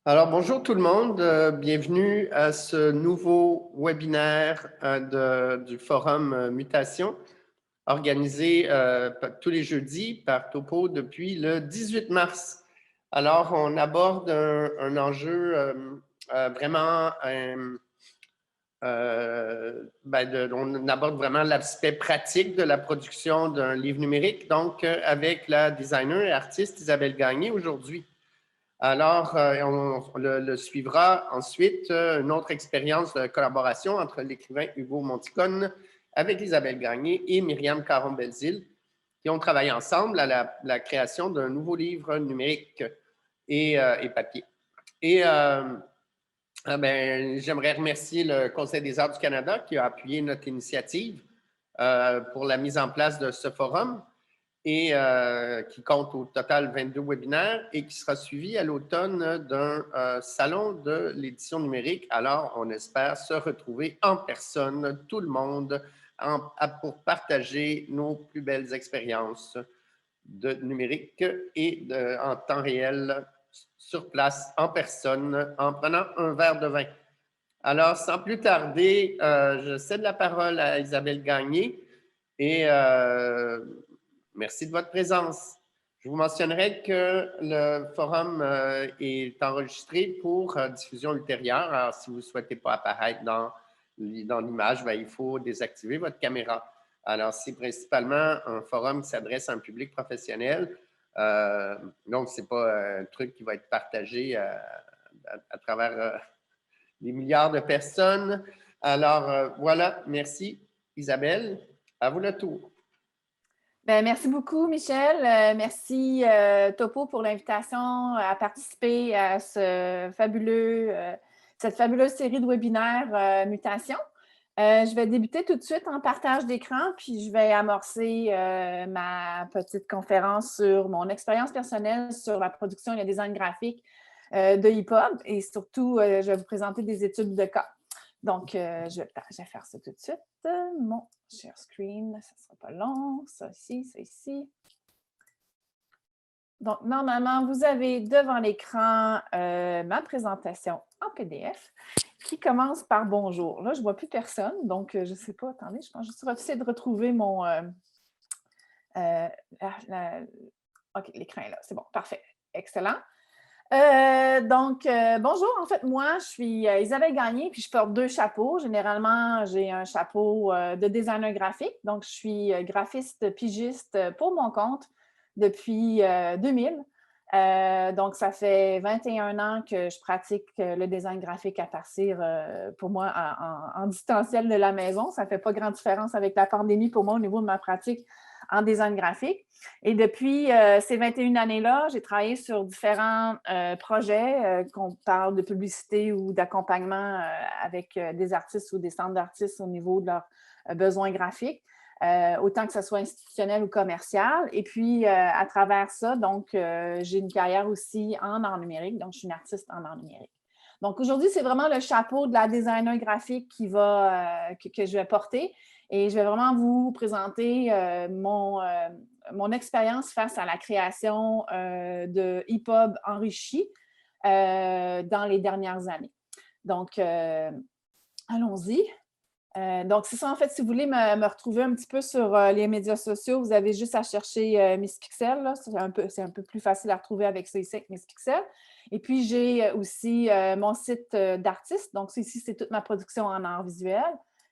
Alors, bonjour tout le monde. Bienvenue à ce nouveau webinaire du forum Mutation, organisé tous les jeudis par Topo depuis le 18 mars. Alors, on aborde un enjeu vraiment, on aborde vraiment l'aspect pratique de la production d'un livre numérique, donc avec la designer et artiste Isabelle Gagné aujourd'hui. Alors, on le suivra ensuite une autre expérience de collaboration entre l'écrivain Hugo Monticone avec Isabelle Gagné et Myriam Caron-Belzile, qui ont travaillé ensemble à la création d'un nouveau livre numérique et papier. Et j'aimerais remercier le Conseil des arts du Canada qui a appuyé notre initiative pour la mise en place de ce forum et qui compte au total 22 webinaires et qui sera suivi à l'automne d'un salon de l'édition numérique. Alors, on espère se retrouver en personne, tout le monde, pour partager nos plus belles expériences de numérique et en temps réel, sur place, en personne, en prenant un verre de vin. Alors, sans plus tarder, je cède la parole à Isabelle Gagné et merci de votre présence. Je vous mentionnerai que le forum est enregistré pour diffusion ultérieure. Alors, si vous ne souhaitez pas apparaître dans l'image, il faut désactiver votre caméra. Alors, c'est principalement un forum qui s'adresse à un public professionnel. Donc, ce n'est pas un truc qui va être partagé à travers des milliards de personnes. Alors, voilà, merci Isabelle. À vous le tour. Bien, merci beaucoup, Michel. Merci, Topo, pour l'invitation à participer à cette fabuleuse série de webinaires Mutation. Je vais débuter tout de suite en partage d'écran, puis je vais amorcer ma petite conférence sur mon expérience personnelle sur la production et le design graphique de hip-hop et surtout, je vais vous présenter des études de cas. Donc, je vais faire ça tout de suite. Mon share screen, ça ne sera pas long. Ça ici. Donc, normalement, vous avez devant l'écran ma présentation en PDF qui commence par bonjour. Là, je ne vois plus personne, donc je ne sais pas. Attendez, je pense que je vais essayer de retrouver mon... OK, l'écran est là. C'est bon, parfait. Excellent. Bonjour. En fait, moi, je suis Isabelle Gagné, puis je porte deux chapeaux. Généralement, j'ai un chapeau de designer graphique. Donc, je suis graphiste pigiste pour mon compte depuis 2000. Donc, ça fait 21 ans que je pratique le design graphique à partir, pour moi, en distanciel de la maison. Ça ne fait pas grande différence avec la pandémie pour moi au niveau de ma pratique en design graphique. Et depuis ces 21 années-là, j'ai travaillé sur différents projets, qu'on parle de publicité ou d'accompagnement avec des artistes ou des centres d'artistes au niveau de leurs besoins graphiques. Autant que ce soit institutionnel ou commercial. Et puis, à travers ça, donc, j'ai une carrière aussi en art numérique. Donc, je suis une artiste en art numérique. Donc, aujourd'hui, c'est vraiment le chapeau de la designer graphique que je vais porter. Et je vais vraiment vous présenter mon expérience face à la création de hip-hop enrichi dans les dernières années. Donc, allons-y. Donc, c'est ça, en fait, si vous voulez me retrouver un petit peu sur les médias sociaux, vous avez juste à chercher Miss Pixel. C'est un peu plus facile à retrouver avec ça ici, Miss Pixel. Et puis, j'ai aussi mon site d'artiste. Donc, ici, c'est toute ma production en art visuel.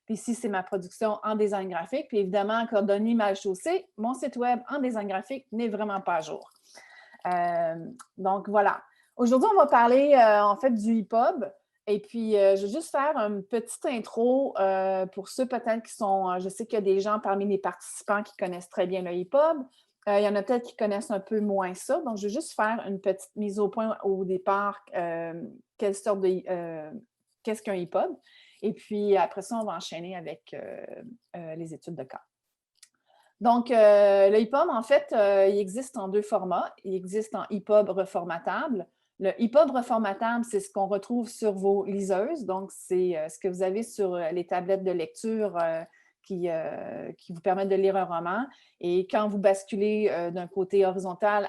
Puis ici, c'est ma production en design graphique. Puis évidemment, Cordonnier Mal-Chaussée, mon site web en design graphique n'est vraiment pas à jour. Donc, voilà. Aujourd'hui, on va parler en fait du hip-hop. Et puis, je vais juste faire une petite intro pour ceux peut-être qui sont... je sais qu'il y a des gens parmi les participants qui connaissent très bien le hip-hop. Il y en a peut-être qui connaissent un peu moins ça. Donc, je vais juste faire une petite mise au point au départ. Qu'est-ce qu'un hip-hop? Et puis, après ça, on va enchaîner avec les études de cas. Donc, le hip-hop, en fait, il existe en deux formats. Il existe en hip-hop reformatable. Le hip-hop reformatable, c'est ce qu'on retrouve sur vos liseuses. Donc, c'est ce que vous avez sur les tablettes de lecture qui vous permettent de lire un roman. Et quand vous basculez d'un côté horizontal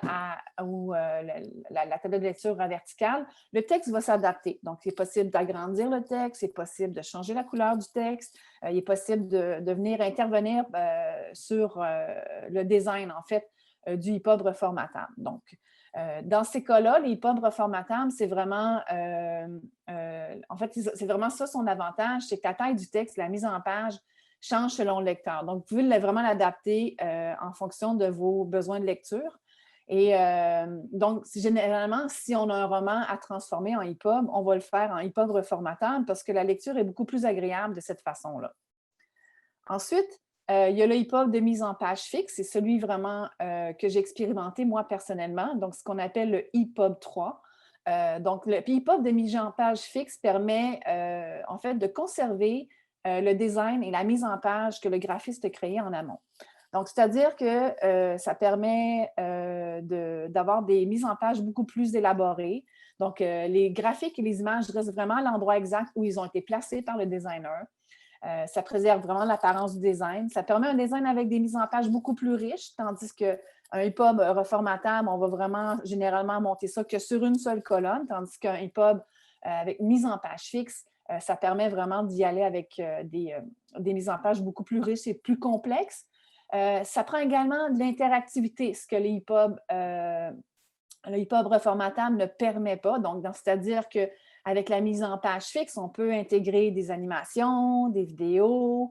ou la tablette de lecture à verticale, le texte va s'adapter. Donc, il est possible d'agrandir le texte, c'est possible de changer la couleur du texte, il est possible de venir intervenir sur le design, en fait, du EPUB reformatable. Donc, dans ces cas-là, les EPUB reformatables, c'est vraiment, en fait, c'est vraiment ça son avantage, c'est que la taille du texte, la mise en page change selon le lecteur. Donc, vous pouvez vraiment l'adapter en fonction de vos besoins de lecture. Et donc, généralement, si on a un roman à transformer en EPUB, on va le faire en EPUB reformatable parce que la lecture est beaucoup plus agréable de cette façon-là. Ensuite, il y a le EPUB de mise en page fixe, c'est celui vraiment que j'ai expérimenté moi personnellement, donc ce qu'on appelle le EPUB 3. Donc, le EPUB de mise en page fixe permet en fait de conserver le design et la mise en page que le graphiste a créé en amont. Donc, c'est-à-dire que ça permet d'avoir des mises en page beaucoup plus élaborées. Donc, les graphiques et les images restent vraiment à l'endroit exact où ils ont été placés par le designer. Ça préserve vraiment l'apparence du design. Ça permet un design avec des mises en page beaucoup plus riches, tandis qu'un EPUB reformatable, on va vraiment généralement monter ça que sur une seule colonne, tandis qu'un EPUB avec mise en page fixe, ça permet vraiment d'y aller avec des mises en page beaucoup plus riches et plus complexes. Ça prend également de l'interactivité, ce que le EPUB reformatable ne permet pas. Donc, c'est-à-dire qu'avec la mise en page fixe, on peut intégrer des animations, des vidéos.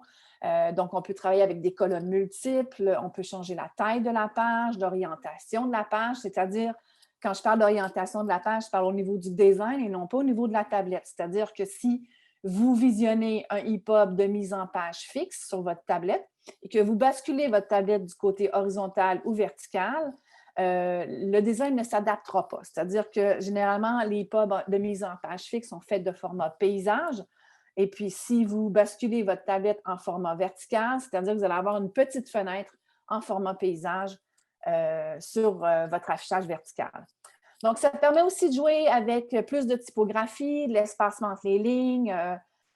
Donc, on peut travailler avec des colonnes multiples. On peut changer la taille de la page, l'orientation de la page. C'est-à-dire, quand je parle d'orientation de la page, je parle au niveau du design et non pas au niveau de la tablette. C'est-à-dire que si vous visionnez un EPUB de mise en page fixe sur votre tablette et que vous basculez votre tablette du côté horizontal ou vertical, le design ne s'adaptera pas. C'est-à-dire que généralement, les EPUB de mise en page fixe sont faits de format paysage. Et puis, si vous basculez votre tablette en format vertical, c'est-à-dire que vous allez avoir une petite fenêtre en format paysage sur votre affichage vertical. Donc, ça permet aussi de jouer avec plus de typographie, de l'espacement entre les lignes.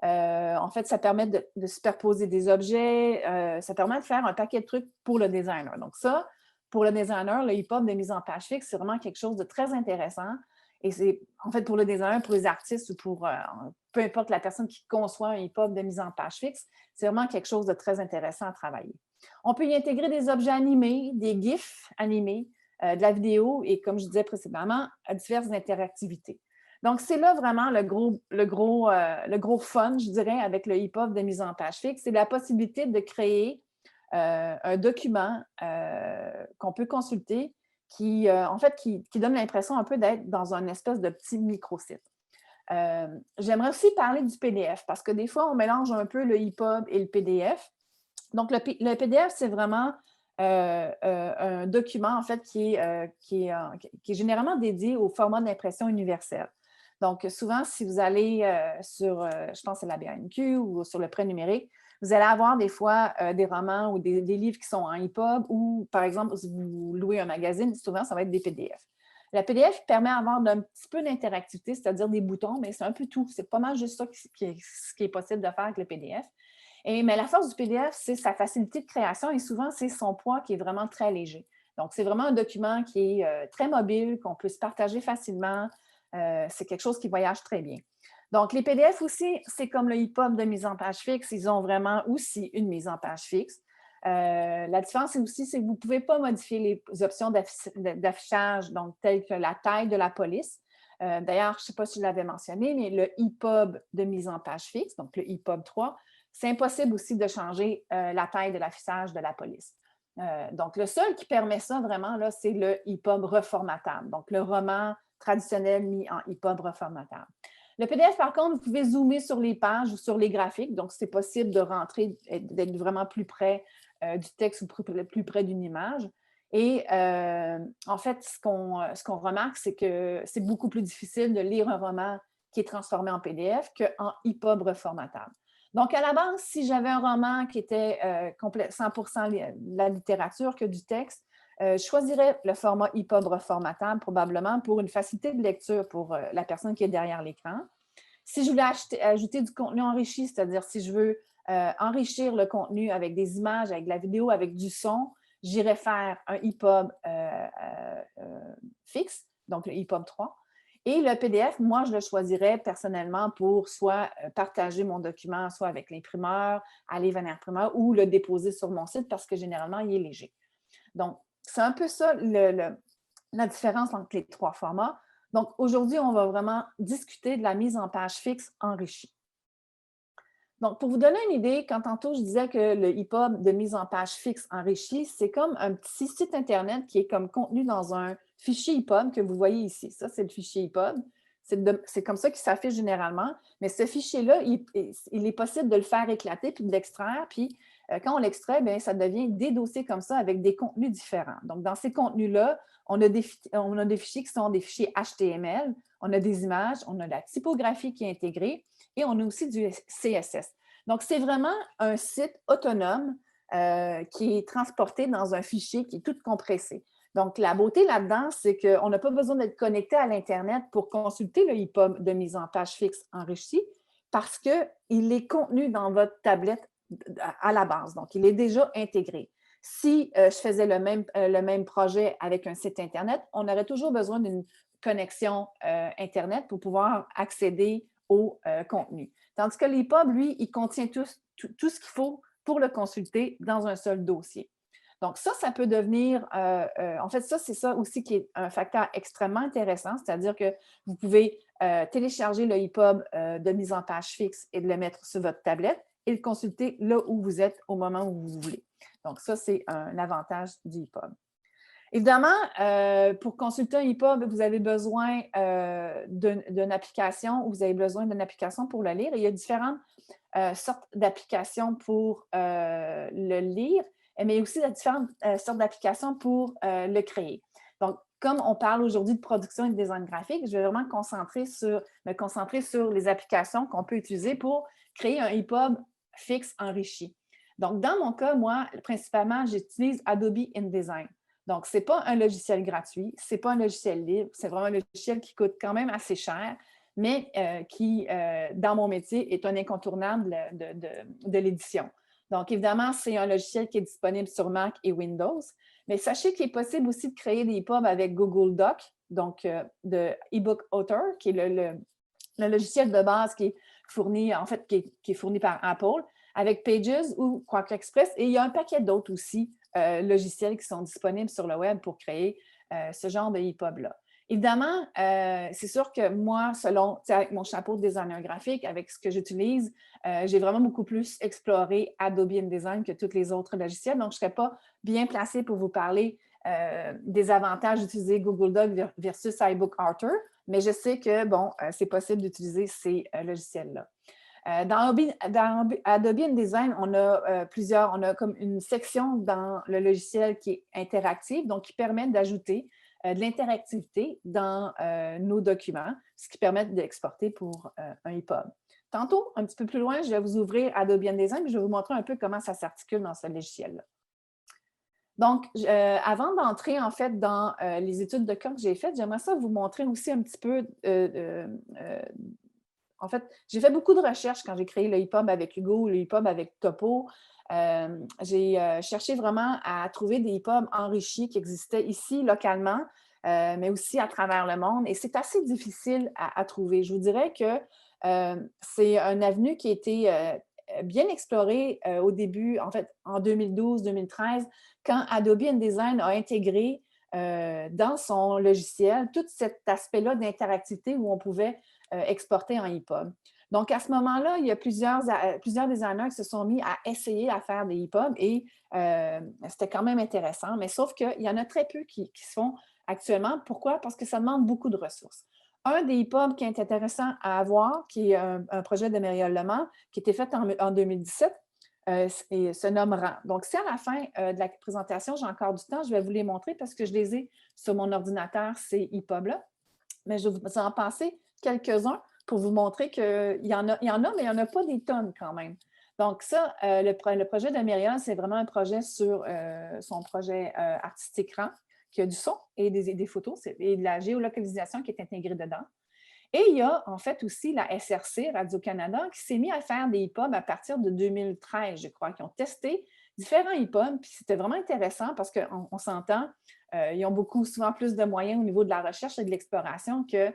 En fait, ça permet de superposer des objets. Ça permet de faire un paquet de trucs pour le designer. Donc, ça, pour le designer, le EPUB de mise en page fixe, c'est vraiment quelque chose de très intéressant. Et c'est, en fait, pour le designer, pour les artistes ou pour peu importe la personne qui conçoit un EPUB de mise en page fixe, c'est vraiment quelque chose de très intéressant à travailler. On peut y intégrer des objets animés, des GIFs animés, de la vidéo et, comme je disais précédemment, diverses interactivités. Donc, c'est là vraiment le gros fun, je dirais, avec le EPUB de mise en page fixe. C'est la possibilité de créer un document qu'on peut consulter en fait, qui donne l'impression un peu d'être dans un espèce de petit microsite. J'aimerais aussi parler du PDF parce que des fois, on mélange un peu le EPUB et le PDF. Donc, le PDF, c'est vraiment un document, en fait, qui est généralement dédié au format d'impression universel. Donc, souvent, si vous allez sur, je pense, c'est la BANQ ou sur le prêt numérique, vous allez avoir des fois des romans ou des livres qui sont en EPUB ou, par exemple, si vous louez un magazine, souvent, ça va être des PDF. La PDF permet d'avoir un petit peu d'interactivité, c'est-à-dire des boutons, mais c'est un peu tout. C'est pas mal juste ça ce qui est possible de faire avec le PDF. Mais la force du PDF, c'est sa facilité de création et souvent, c'est son poids qui est vraiment très léger. Donc, c'est vraiment un document qui est très mobile, qu'on peut se partager facilement. C'est quelque chose qui voyage très bien. Donc, les PDF aussi, c'est comme le EPUB de mise en page fixe. Ils ont vraiment aussi une mise en page fixe. La différence aussi, c'est que vous ne pouvez pas modifier les options d'affichage, donc telles que la taille de la police. D'ailleurs, je ne sais pas si je l'avais mentionné, mais le EPUB de mise en page fixe, donc le EPUB 3, c'est impossible aussi de changer la taille de l'affichage de la police. Donc, le seul qui permet ça vraiment, là, c'est le EPUB reformatable, donc le roman traditionnel mis en EPUB reformatable. Le PDF, par contre, vous pouvez zoomer sur les pages ou sur les graphiques, donc c'est possible de rentrer, d'être vraiment plus près du texte ou plus près d'une image. Et en fait, ce qu'on remarque, c'est que c'est beaucoup plus difficile de lire un roman qui est transformé en PDF qu'en EPUB reformatable. Donc, à la base, si j'avais un roman qui était 100% de la littérature que du texte, je choisirais le format EPUB reformatable probablement pour une facilité de lecture pour la personne qui est derrière l'écran. Si je voulais ajouter du contenu enrichi, c'est-à-dire si je veux enrichir le contenu avec des images, avec de la vidéo, avec du son, j'irais faire un EPUB fixe, donc le EPUB 3. Et le PDF, moi, je le choisirais personnellement pour soit partager mon document, soit avec l'imprimeur, aller vers l'imprimeur ou le déposer sur mon site parce que généralement, il est léger. Donc, c'est un peu ça la différence entre les trois formats. Donc, aujourd'hui, on va vraiment discuter de la mise en page fixe enrichie. Donc, pour vous donner une idée, quand tantôt je disais que le EPUB de mise en page fixe enrichie, c'est comme un petit site Internet qui est comme contenu dans un fichier EPUB que vous voyez ici. Ça, c'est le fichier EPUB. C'est comme ça qu'il s'affiche généralement. Mais ce fichier-là, il est possible de le faire éclater puis de l'extraire. Puis, quand on l'extrait, bien, ça devient des dossiers comme ça avec des contenus différents. Donc, dans ces contenus-là, on a des fichiers qui sont des fichiers HTML, on a des images, on a la typographie qui est intégrée et on a aussi du CSS. Donc, c'est vraiment un site autonome qui est transporté dans un fichier qui est tout compressé. Donc, la beauté là-dedans, c'est qu'on n'a pas besoin d'être connecté à l'Internet pour consulter le EPUB de mise en page fixe enrichi parce qu'il est contenu dans votre tablette à la base. Donc, il est déjà intégré. Si je faisais le même projet avec un site Internet, on aurait toujours besoin d'une connexion Internet pour pouvoir accéder au contenu. Tandis que l'EPUB, lui, il contient tout ce qu'il faut pour le consulter dans un seul dossier. Donc, ça peut devenir, en fait, c'est ça aussi qui est un facteur extrêmement intéressant, c'est-à-dire que vous pouvez télécharger le EPUB de mise en page fixe et de le mettre sur votre tablette et le consulter là où vous êtes au moment où vous voulez. Donc, ça, c'est un avantage du EPUB. Évidemment, pour consulter un EPUB, vous avez besoin d'une application ou vous avez besoin d'une application pour le lire. Et il y a différentes sortes d'applications pour le lire, mais aussi différentes sortes d'applications pour le créer. Donc, comme on parle aujourd'hui de production et de design graphique, je vais vraiment me concentrer sur les applications qu'on peut utiliser pour créer un EPUB fixe enrichi. Donc, dans mon cas, moi, principalement, j'utilise Adobe InDesign. Donc, ce n'est pas un logiciel gratuit, ce n'est pas un logiciel libre, c'est vraiment un logiciel qui coûte quand même assez cher, mais qui, dans mon métier, est un incontournable de l'édition. Donc, évidemment, c'est un logiciel qui est disponible sur Mac et Windows, mais sachez qu'il est possible aussi de créer des EPUB avec Google Doc, donc de eBook Author, qui est le logiciel de base qui est fourni, en fait, qui est fourni par Apple, avec Pages ou Quark Express, et il y a un paquet d'autres aussi logiciels qui sont disponibles sur le web pour créer ce genre de EPUB-là. Évidemment, c'est sûr que moi, avec mon chapeau de designer graphique, avec ce que j'utilise, j'ai vraiment beaucoup plus exploré Adobe InDesign que tous les autres logiciels. Donc, je ne serais pas bien placée pour vous parler des avantages d'utiliser Google Doc versus iBook Author, mais je sais que, bon, c'est possible d'utiliser ces logiciels-là. Dans Adobe InDesign, on a comme une section dans le logiciel qui est interactive, donc qui permet d'ajouter de l'interactivité dans nos documents, ce qui permet d'exporter pour un EPUB. Tantôt, un petit peu plus loin, je vais vous ouvrir Adobe InDesign et je vais vous montrer un peu comment ça s'articule dans ce logiciel-là. Donc, avant d'entrer en fait dans les études de cas que j'ai faites, j'aimerais ça vous montrer aussi un petit peu en fait, j'ai fait beaucoup de recherches quand j'ai créé le EPUB avec Hugo, le EPUB avec Topo. J'ai cherché vraiment à trouver des EPUB enrichis qui existaient ici, localement, mais aussi à travers le monde. Et c'est assez difficile à trouver. Je vous dirais que c'est une avenue qui a été bien explorée au début, en fait, en 2012-2013, quand Adobe InDesign a intégré dans son logiciel tout cet aspect-là d'interactivité où on pouvait exporter en EPUB. Donc, à ce moment-là, il y a plusieurs designers qui se sont mis à essayer à faire des EPUB et c'était quand même intéressant, mais sauf qu'il y en a très peu qui se font actuellement. Pourquoi? Parce que ça demande beaucoup de ressources. Un des EPUB qui est intéressant à avoir, qui est un projet de Myriel Lemans, qui a été fait en 2017, et se nomme RAN. Donc, si à la fin de la présentation, j'ai encore du temps, je vais vous les montrer parce que je les ai sur mon ordinateur, ces EPUB-là. Mais je vais vous en passer quelques-uns pour vous montrer qu'il y en a, mais il n'y en a pas des tonnes quand même. Donc ça, le projet de Myriel, c'est vraiment un projet sur son projet artistique RAN, qui a du son et des photos et de la géolocalisation qui est intégrée dedans. Et il y a en fait aussi la SRC, Radio-Canada, qui s'est mis à faire des hip-hop à partir de 2013, je crois, qui ont testé différents hip-hop. Puis c'était vraiment intéressant parce qu'on s'entend, ils ont souvent plus de moyens au niveau de la recherche et de l'exploration que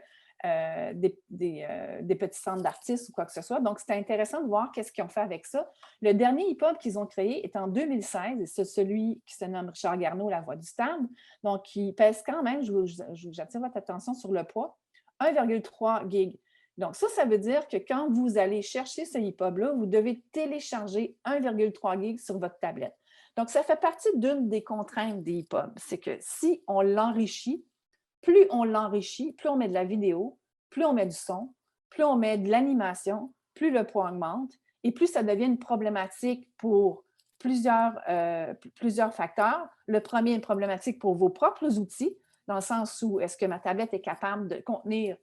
des petits centres d'artistes ou quoi que ce soit. Donc, c'était intéressant de voir qu'est-ce qu'ils ont fait avec ça. Le dernier hip-hop qu'ils ont créé est en 2016 et c'est celui qui se nomme Richard Garneau, La Voix du Stade. Donc, il pèse quand même, j'attire votre attention sur le poids, 1,3 gig. Donc, ça veut dire que quand vous allez chercher ce hip-hop-là, vous devez télécharger 1,3 gig sur votre tablette. Donc, ça fait partie d'une des contraintes des hip-hop. C'est que si on l'enrichit, plus on l'enrichit, plus on met de la vidéo, plus on met du son, plus on met de l'animation, plus le poids augmente et plus ça devient une problématique pour plusieurs facteurs. Le premier, une problématique pour vos propres outils, dans le sens où est-ce que ma tablette est capable de contenir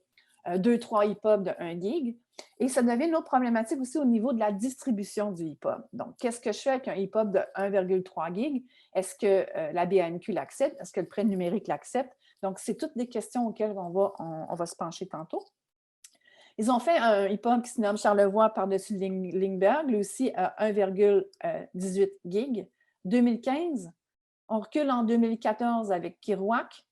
2-3 hip-hop de 1 gig. Et ça devient une autre problématique aussi au niveau de la distribution du hip-hop. Donc, qu'est-ce que je fais avec un hip-hop de 1,3 gig? Est-ce que la BANQ l'accepte? Est-ce que le prêt numérique l'accepte? Donc, c'est toutes des questions auxquelles on va se pencher tantôt. Ils ont fait un hip-hop qui se nomme Charlevoix par-dessus Lindbergh, lui aussi à 1,18 gig. 2015, on recule en 2014 avec Kerouac.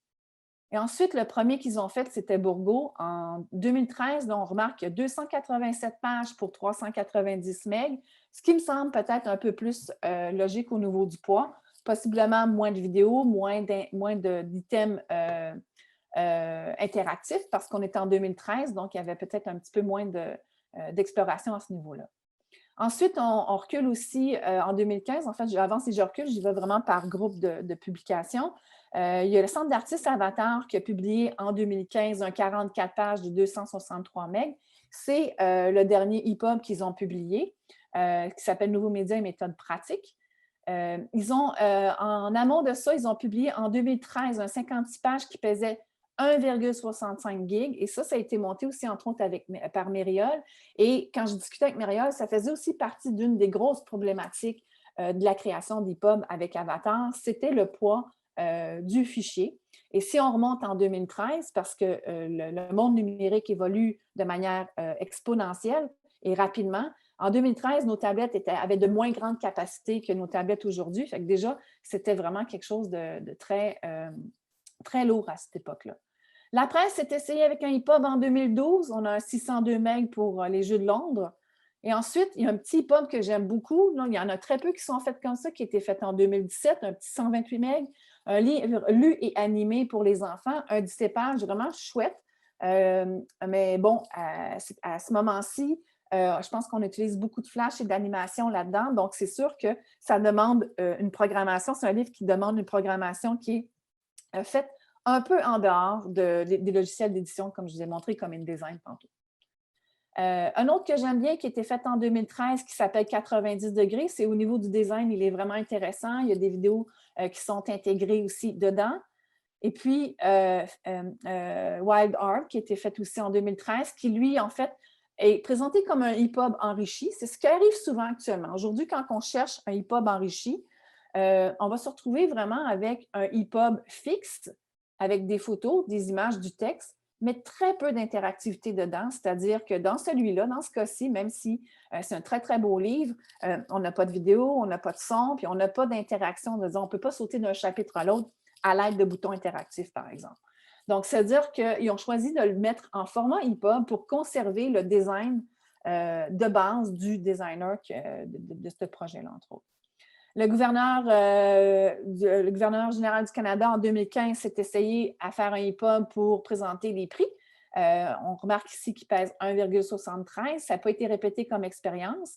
Et ensuite, le premier qu'ils ont fait, c'était Bourgault. En 2013, là, on remarque qu'il y a 287 pages pour 390 MB, ce qui me semble peut-être un peu plus logique au niveau du poids. Possiblement moins de vidéos, moins d'items interactifs parce qu'on est en 2013, donc il y avait peut-être un petit peu moins d'exploration à ce niveau-là. Ensuite, on recule aussi en 2015. En fait, j'avance et je recule, j'y vais vraiment par groupe de publications. Il y a le Centre d'artistes Avatar qui a publié en 2015 un 44 pages de 263 MB. C'est le dernier hip-hop qu'ils ont publié, qui s'appelle Nouveaux médias et méthodes pratiques. En amont de ça, ils ont publié en 2013 un 56 pages qui pesait 1,65 gig. Et ça a été monté aussi, entre autres, par Mériol. Et quand je discutais avec Mériol, ça faisait aussi partie d'une des grosses problématiques de la création d'hip-hop avec Avatar, c'était le poids du fichier. Et si on remonte en 2013, parce que le monde numérique évolue de manière exponentielle et rapidement, en 2013, nos tablettes avaient de moins grandes capacités que nos tablettes aujourd'hui. Fait que déjà, c'était vraiment quelque chose de très, très lourd à cette époque-là. La presse s'est essayée avec un hip-hop en 2012. On a un 602 MB pour les Jeux de Londres. Et ensuite, il y a un petit hip-hop que j'aime beaucoup. Là, il y en a très peu qui sont faits comme ça, qui a été fait en 2017, un petit 128 MB, un livre lu et animé pour les enfants, un 17 pages vraiment chouette. Mais bon, à ce moment-ci, je pense qu'on utilise beaucoup de flash et d'animation là-dedans. Donc, c'est sûr que ça demande une programmation. C'est un livre qui demande une programmation qui est faite un peu en dehors des logiciels d'édition, comme je vous ai montré, comme InDesign tantôt. Un autre que j'aime bien, qui a été fait en 2013, qui s'appelle 90 degrés, c'est au niveau du design, il est vraiment intéressant. Il y a des vidéos qui sont intégrées aussi dedans. Et puis, Wild Art, qui a été fait aussi en 2013, qui, lui, en fait, est présenté comme un hip-hop enrichi. C'est ce qui arrive souvent actuellement. Aujourd'hui, quand on cherche un hip-hop enrichi, on va se retrouver vraiment avec un hip-hop fixe, avec des photos, des images, du texte, mais très peu d'interactivité dedans. C'est-à-dire que dans celui-là, dans ce cas-ci, même si c'est un très, très beau livre, on n'a pas de vidéo, on n'a pas de son, puis on n'a pas d'interaction. On ne peut pas sauter d'un chapitre à l'autre à l'aide de boutons interactifs, par exemple. Donc, c'est-à-dire qu'ils ont choisi de le mettre en format EPUB pour conserver le design de base du designer de ce projet-là, entre autres. Le gouverneur général du Canada, en 2015, s'est essayé à faire un EPUB pour présenter les prix. On remarque ici qu'il pèse 1,73. Ça n'a pas été répété comme expérience.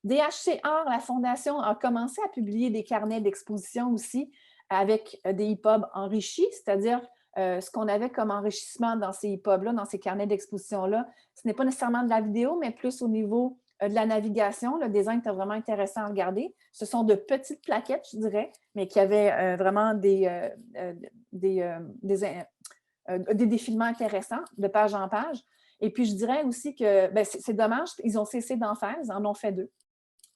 DHCR, la Fondation, a commencé à publier des carnets d'exposition aussi avec des EPUB enrichis, c'est-à-dire ce qu'on avait comme enrichissement dans ces EPUB-là, dans ces carnets d'exposition-là. Ce n'est pas nécessairement de la vidéo, mais plus au niveau de la navigation. Le design était vraiment intéressant à regarder. Ce sont de petites plaquettes, je dirais, mais qui avaient vraiment des défilements intéressants de page en page. Et puis, je dirais aussi que c'est dommage, ils ont cessé d'en faire, ils en ont fait 2.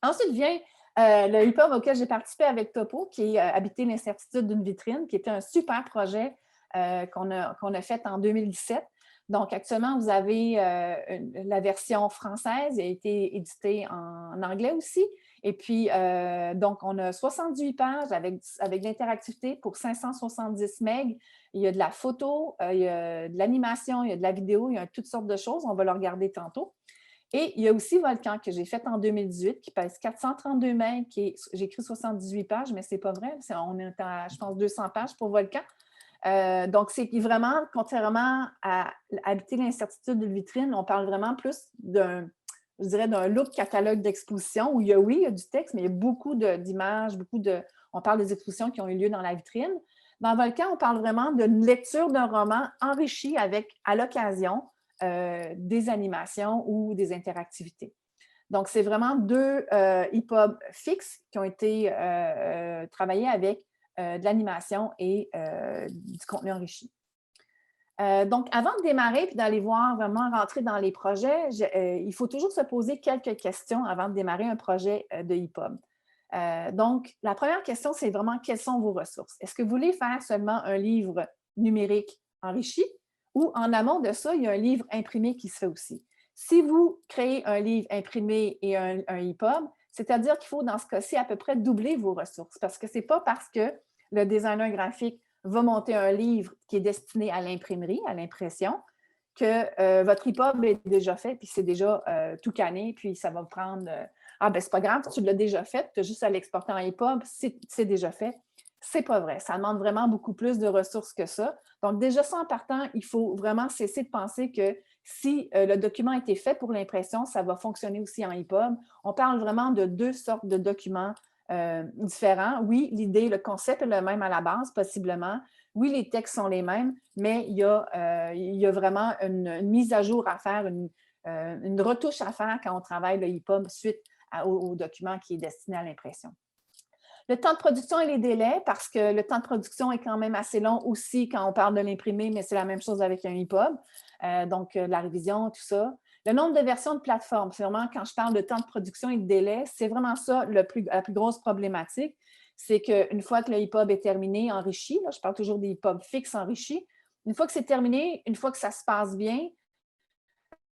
Ensuite vient le EPUB auquel j'ai participé avec Topo, qui est Habiter l'incertitude d'une vitrine, qui était un super projet qu'on a fait en 2017. Donc, actuellement, vous avez la version française, elle a été éditée en anglais aussi. Et puis, donc, on a 78 pages avec l'interactivité pour 570 MB. Il y a de la photo, il y a de l'animation, il y a de la vidéo, il y a toutes sortes de choses. On va le regarder tantôt. Et il y a aussi Volcan que j'ai fait en 2018 qui pèse 432 MB, j'ai écrit 78 pages, mais ce n'est pas vrai. On est à, je pense, 200 pages pour Volcan. Donc, c'est vraiment, contrairement à habiter l'incertitude de vitrine, on parle vraiment plus d'un, je dirais, d'un look catalogue d'exposition où il y a du texte, mais il y a beaucoup d'images, on parle des expositions qui ont eu lieu dans la vitrine. Dans Volcan, on parle vraiment d'une lecture d'un roman enrichi avec, à l'occasion, des animations ou des interactivités. Donc, c'est vraiment deux EPUB fixes qui ont été travaillés avec de l'animation et du contenu enrichi. Donc, avant de démarrer et d'aller voir vraiment rentrer dans les projets, il faut toujours se poser quelques questions avant de démarrer un projet de EPUB. Donc, la première question, c'est vraiment quelles sont vos ressources? Est-ce que vous voulez faire seulement un livre numérique enrichi ou en amont de ça, il y a un livre imprimé qui se fait aussi? Si vous créez un livre imprimé et un EPUB, c'est-à-dire qu'il faut, dans ce cas-ci, à peu près doubler vos ressources parce que ce n'est pas parce que le designer graphique va monter un livre qui est destiné à l'imprimerie, à l'impression, que votre EPUB est déjà fait, puis c'est déjà tout canné, puis ça va vous prendre... ah, ben c'est pas grave, tu l'as déjà fait, tu as juste à l'exporter en EPUB, c'est déjà fait. C'est pas vrai. Ça demande vraiment beaucoup plus de ressources que ça. Donc, déjà, ça en partant, il faut vraiment cesser de penser que si le document a été fait pour l'impression, ça va fonctionner aussi en EPUB. On parle vraiment de deux sortes de documents différents. Oui, l'idée, le concept est le même à la base, possiblement. Oui, les textes sont les mêmes, mais il y a vraiment une mise à jour à faire, une retouche à faire quand on travaille le EPUB suite au document qui est destiné à l'impression. Le temps de production et les délais, parce que le temps de production est quand même assez long aussi quand on parle de l'imprimer, mais c'est la même chose avec un EPUB. Donc, la révision, tout ça. Le nombre de versions de plateforme, c'est vraiment, quand je parle de temps de production et de délai, c'est vraiment ça la plus grosse problématique. C'est qu'une fois que le EPUB est terminé, enrichi, là, je parle toujours des EPUB fixes enrichis, une fois que c'est terminé, une fois que ça se passe bien,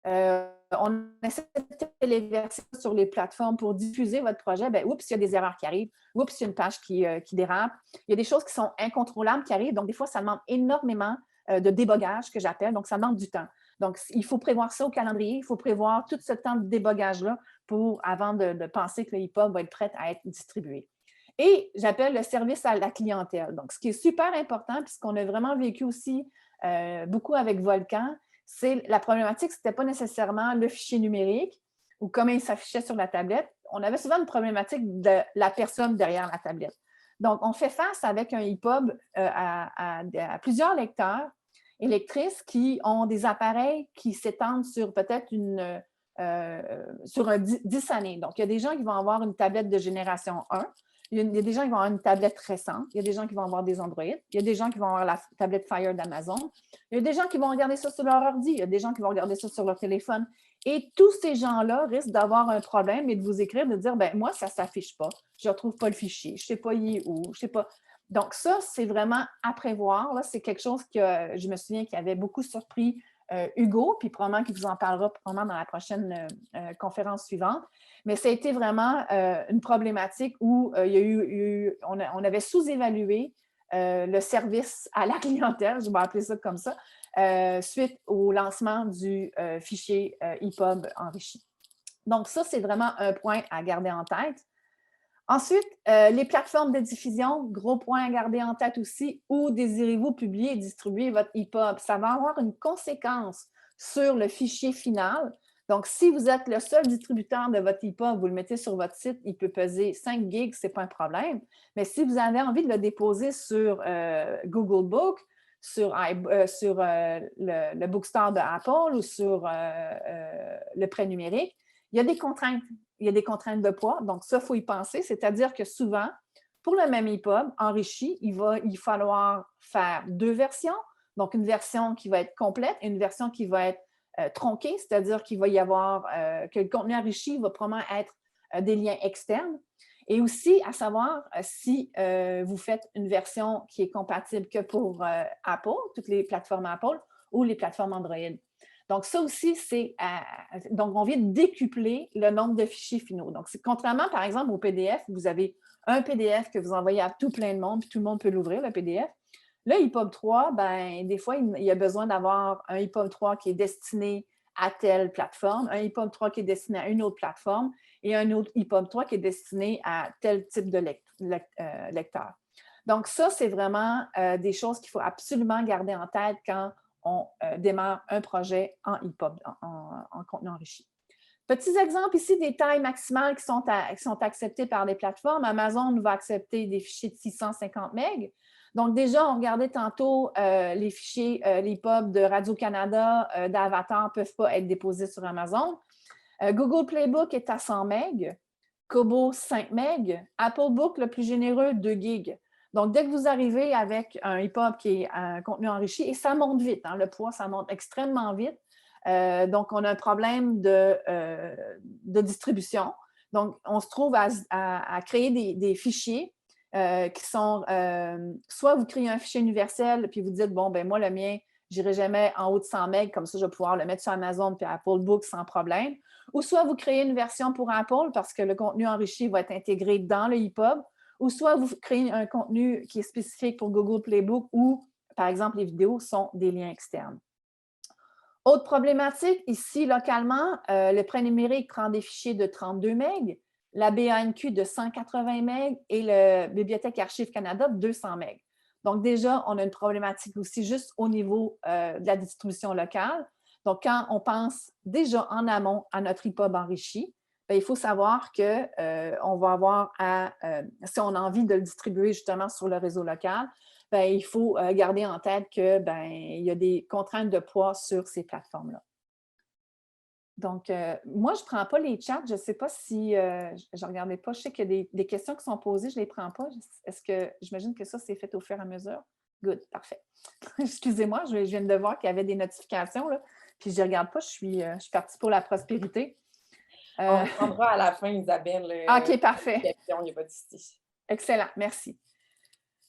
on essaie de téléverser sur les plateformes pour diffuser votre projet. Ben, oups, il y a des erreurs qui arrivent. Oups, il y a une page qui dérape. Il y a des choses qui sont incontrôlables qui arrivent. Donc, des fois, ça demande énormément de débogage, que j'appelle. Donc, ça demande du temps. Donc, il faut prévoir ça au calendrier. Il faut prévoir tout ce temps de débogage-là avant de penser que le EPUB va être prêt à être distribué. Et j'appelle le service à la clientèle. Donc, ce qui est super important, puisqu'on a vraiment vécu aussi beaucoup avec Volcan, c'est la problématique, ce n'était pas nécessairement le fichier numérique ou comment il s'affichait sur la tablette. On avait souvent une problématique de la personne derrière la tablette. Donc, on fait face avec un EPUB à plusieurs lecteurs et lectrices qui ont des appareils qui s'étendent sur peut-être sur 10 années. Donc, il y a des gens qui vont avoir une tablette de génération 1. Il y a des gens qui vont avoir une tablette récente. Il y a des gens qui vont avoir des Android. Il y a des gens qui vont avoir la tablette Fire d'Amazon. Il y a des gens qui vont regarder ça sur leur ordi. Il y a des gens qui vont regarder ça sur leur téléphone. Et tous ces gens-là risquent d'avoir un problème et de vous écrire, de dire, ben moi, ça ne s'affiche pas. Je ne retrouve pas le fichier. Je ne sais pas il est où. Je sais pas. Donc, ça, c'est vraiment à prévoir. C'est quelque chose que je me souviens qui avait beaucoup surpris Hugo, puis probablement qu'il vous en parlera probablement dans la prochaine conférence suivante. Mais ça a été vraiment une problématique où il y a on avait sous-évalué le service à la clientèle, je vais appeler ça comme ça, suite au lancement du fichier EPUB enrichi. Donc, ça, c'est vraiment un point à garder en tête. Ensuite, les plateformes de diffusion, gros point à garder en tête aussi, où désirez-vous publier et distribuer votre EPUB? Ça va avoir une conséquence sur le fichier final. Donc, si vous êtes le seul distributeur de votre EPUB, vous le mettez sur votre site, il peut peser 5 gigs, ce n'est pas un problème. Mais si vous avez envie de le déposer sur Google Book, sur le Bookstore de Apple ou sur le prêt numérique, il y a des contraintes. Il y a des contraintes de poids, donc ça, il faut y penser. C'est-à-dire que souvent, pour le même EPUB enrichi, il va falloir faire 2 versions. Donc, une version qui va être complète et une version qui va être tronquée, c'est-à-dire qu'il va y avoir que le contenu enrichi va probablement être des liens externes. Et aussi, à savoir si vous faites une version qui est compatible que pour Apple, toutes les plateformes Apple, ou les plateformes Android. Donc, ça aussi, donc, on vient de décupler le nombre de fichiers finaux. Donc, contrairement, par exemple, au PDF, vous avez un PDF que vous envoyez à tout plein de monde, puis tout le monde peut l'ouvrir, le PDF. Le EPUB 3, ben, des fois, il y a besoin d'avoir un EPUB 3 qui est destiné à telle plateforme, un EPUB 3 qui est destiné à une autre plateforme et un autre EPUB 3 qui est destiné à tel type de lecteur. Donc, ça, c'est vraiment des choses qu'il faut absolument garder en tête quand on démarre un projet en EPUB, en contenu enrichi. Petits exemples ici des tailles maximales qui sont acceptées par les plateformes. Amazon va accepter des fichiers de 650 MB. Donc, déjà, on regardait tantôt les fichiers, les pubs de Radio-Canada, d'Avatar ne peuvent pas être déposés sur Amazon. Google Playbook est à 100 MB, Kobo 5 MB, Apple Book, le plus généreux, 2 GB. Donc, dès que vous arrivez avec un EPUB qui est un contenu enrichi, et ça monte vite, hein, le poids, ça monte extrêmement vite. Donc, on a un problème de distribution. Donc, on se trouve à créer des fichiers qui sont, soit vous créez un fichier universel, puis vous dites, bon, ben moi, le mien, je n'irai jamais en haut de 100 MB, comme ça, je vais pouvoir le mettre sur Amazon puis Apple Book sans problème. Ou soit vous créez une version pour Apple parce que le contenu enrichi va être intégré dans le EPUB, ou soit vous créez un contenu qui est spécifique pour Google Playbook où, par exemple, les vidéos sont des liens externes. Autre problématique, ici, localement, le prêt numérique prend des fichiers de 32 MB, la BANQ de 180 MB et le Bibliothèque Archives Canada de 200 MB. Donc, déjà, on a une problématique aussi juste au niveau de la distribution locale. Donc, quand on pense déjà en amont à notre EPUB enrichi, bien, il faut savoir qu'on va avoir si on a envie de le distribuer justement sur le réseau local, bien, il faut garder en tête qu'il y a des contraintes de poids sur ces plateformes-là. Donc, moi, je ne prends pas les chats. Je ne sais pas si je ne regardais pas. Je sais qu'il y a des questions qui sont posées, je ne les prends pas. J'imagine que ça, c'est fait au fur et à mesure? Good, parfait. Excusez-moi, je viens de voir qu'il y avait des notifications, là, puis je ne regarde pas. Je suis partie pour la prospérité. On prendra à la fin, Isabelle. OK, parfait. Il n'y a pas de souci. Excellent, merci.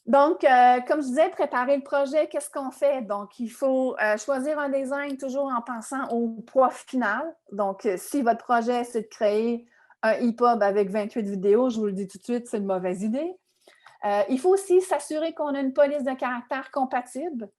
Donc, comme je disais, préparer le projet, qu'est-ce qu'on fait? Donc, il faut choisir un design toujours en pensant au poids final. Donc, si votre projet, c'est de créer un EPUB avec 28 vidéos, je vous le dis tout de suite, c'est une mauvaise idée. Il faut aussi s'assurer qu'on a une police de caractère compatible.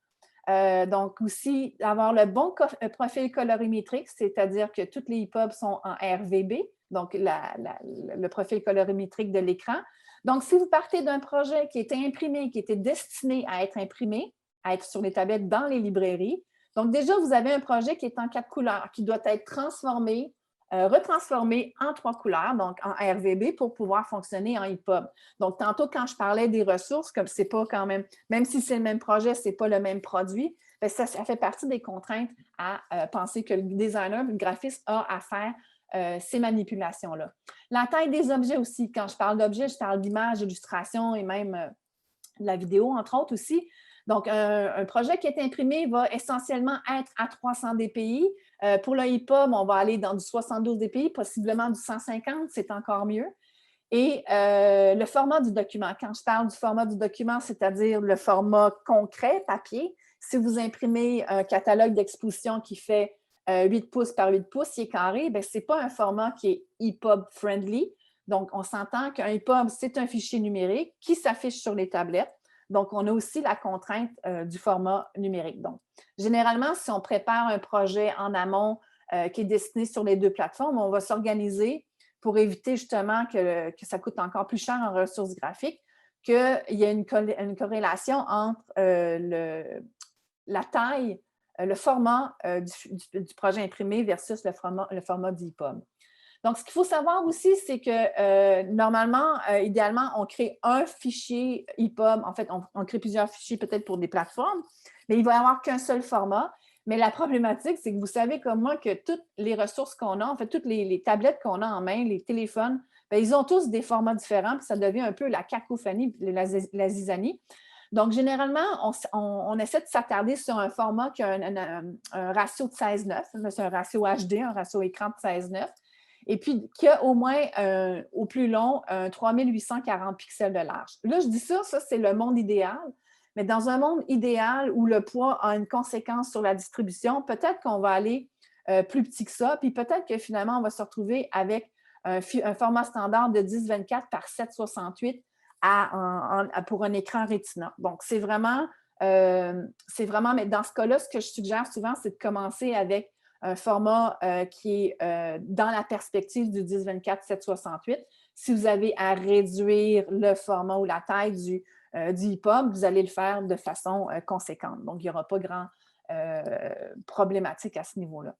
Donc, aussi, avoir le bon profil colorimétrique, c'est-à-dire que toutes les EPUB sont en RVB, donc le profil colorimétrique de l'écran. Donc, si vous partez d'un projet qui était imprimé, qui était destiné à être imprimé, à être sur les tablettes dans les librairies, donc déjà, vous avez un projet qui est en 4 couleurs, qui doit être transformé, retransformé en 3 couleurs, donc en RVB, pour pouvoir fonctionner en EPUB. Donc, tantôt, quand je parlais des ressources, comme c'est pas quand même si c'est le même projet, c'est pas le même produit, bien, ça fait partie des contraintes à penser que le designer, le graphiste a à faire ces manipulations-là. La taille des objets aussi. Quand je parle d'objets, je parle d'images, d'illustrations et même de la vidéo, entre autres aussi. Donc, un projet qui est imprimé va essentiellement être à 300 dpi. Pour le EPUB, on va aller dans du 72 dpi, possiblement du 150, c'est encore mieux. Et le format du document. Quand je parle du format du document, c'est-à-dire le format concret, papier, si vous imprimez un catalogue d'exposition qui fait 8 pouces par 8 pouces, il est carré, ce n'est pas un format qui est EPUB-friendly. Donc, on s'entend qu'un EPUB, c'est un fichier numérique qui s'affiche sur les tablettes. Donc, on a aussi la contrainte du format numérique. Donc, généralement, si on prépare un projet en amont qui est destiné sur les deux plateformes, on va s'organiser pour éviter justement que ça coûte encore plus cher en ressources graphiques, qu'il y ait une corrélation entre la taille, le format du projet imprimé versus le format du EPUB. Donc, ce qu'il faut savoir aussi, c'est que normalement, idéalement, on crée un fichier EPUB. En fait, on crée plusieurs fichiers peut-être pour des plateformes, mais il ne va y avoir qu'un seul format. Mais la problématique, c'est que vous savez comme moi que toutes les ressources qu'on a, en fait, toutes les tablettes qu'on a en main, les téléphones, bien, ils ont tous des formats différents, puis ça devient un peu la cacophonie, la zizanie. Donc, généralement, on essaie de s'attarder sur un format qui a un ratio de 16:9. C'est un ratio HD, un ratio écran de 16:9. Et puis qui a au moins, au plus long, un 3840 pixels de large. Là, je dis ça c'est le monde idéal. Mais dans un monde idéal où le poids a une conséquence sur la distribution, peut-être qu'on va aller plus petit que ça, puis peut-être que finalement, on va se retrouver avec un format standard de 1024 par 768 pour un écran Retina. Donc, c'est vraiment, mais dans ce cas-là, ce que je suggère souvent, c'est de commencer avec un format qui est dans la perspective du 1024-768. Si vous avez à réduire le format ou la taille du EPUB, vous allez le faire de façon conséquente. Donc, il n'y aura pas grand problématique à ce niveau-là.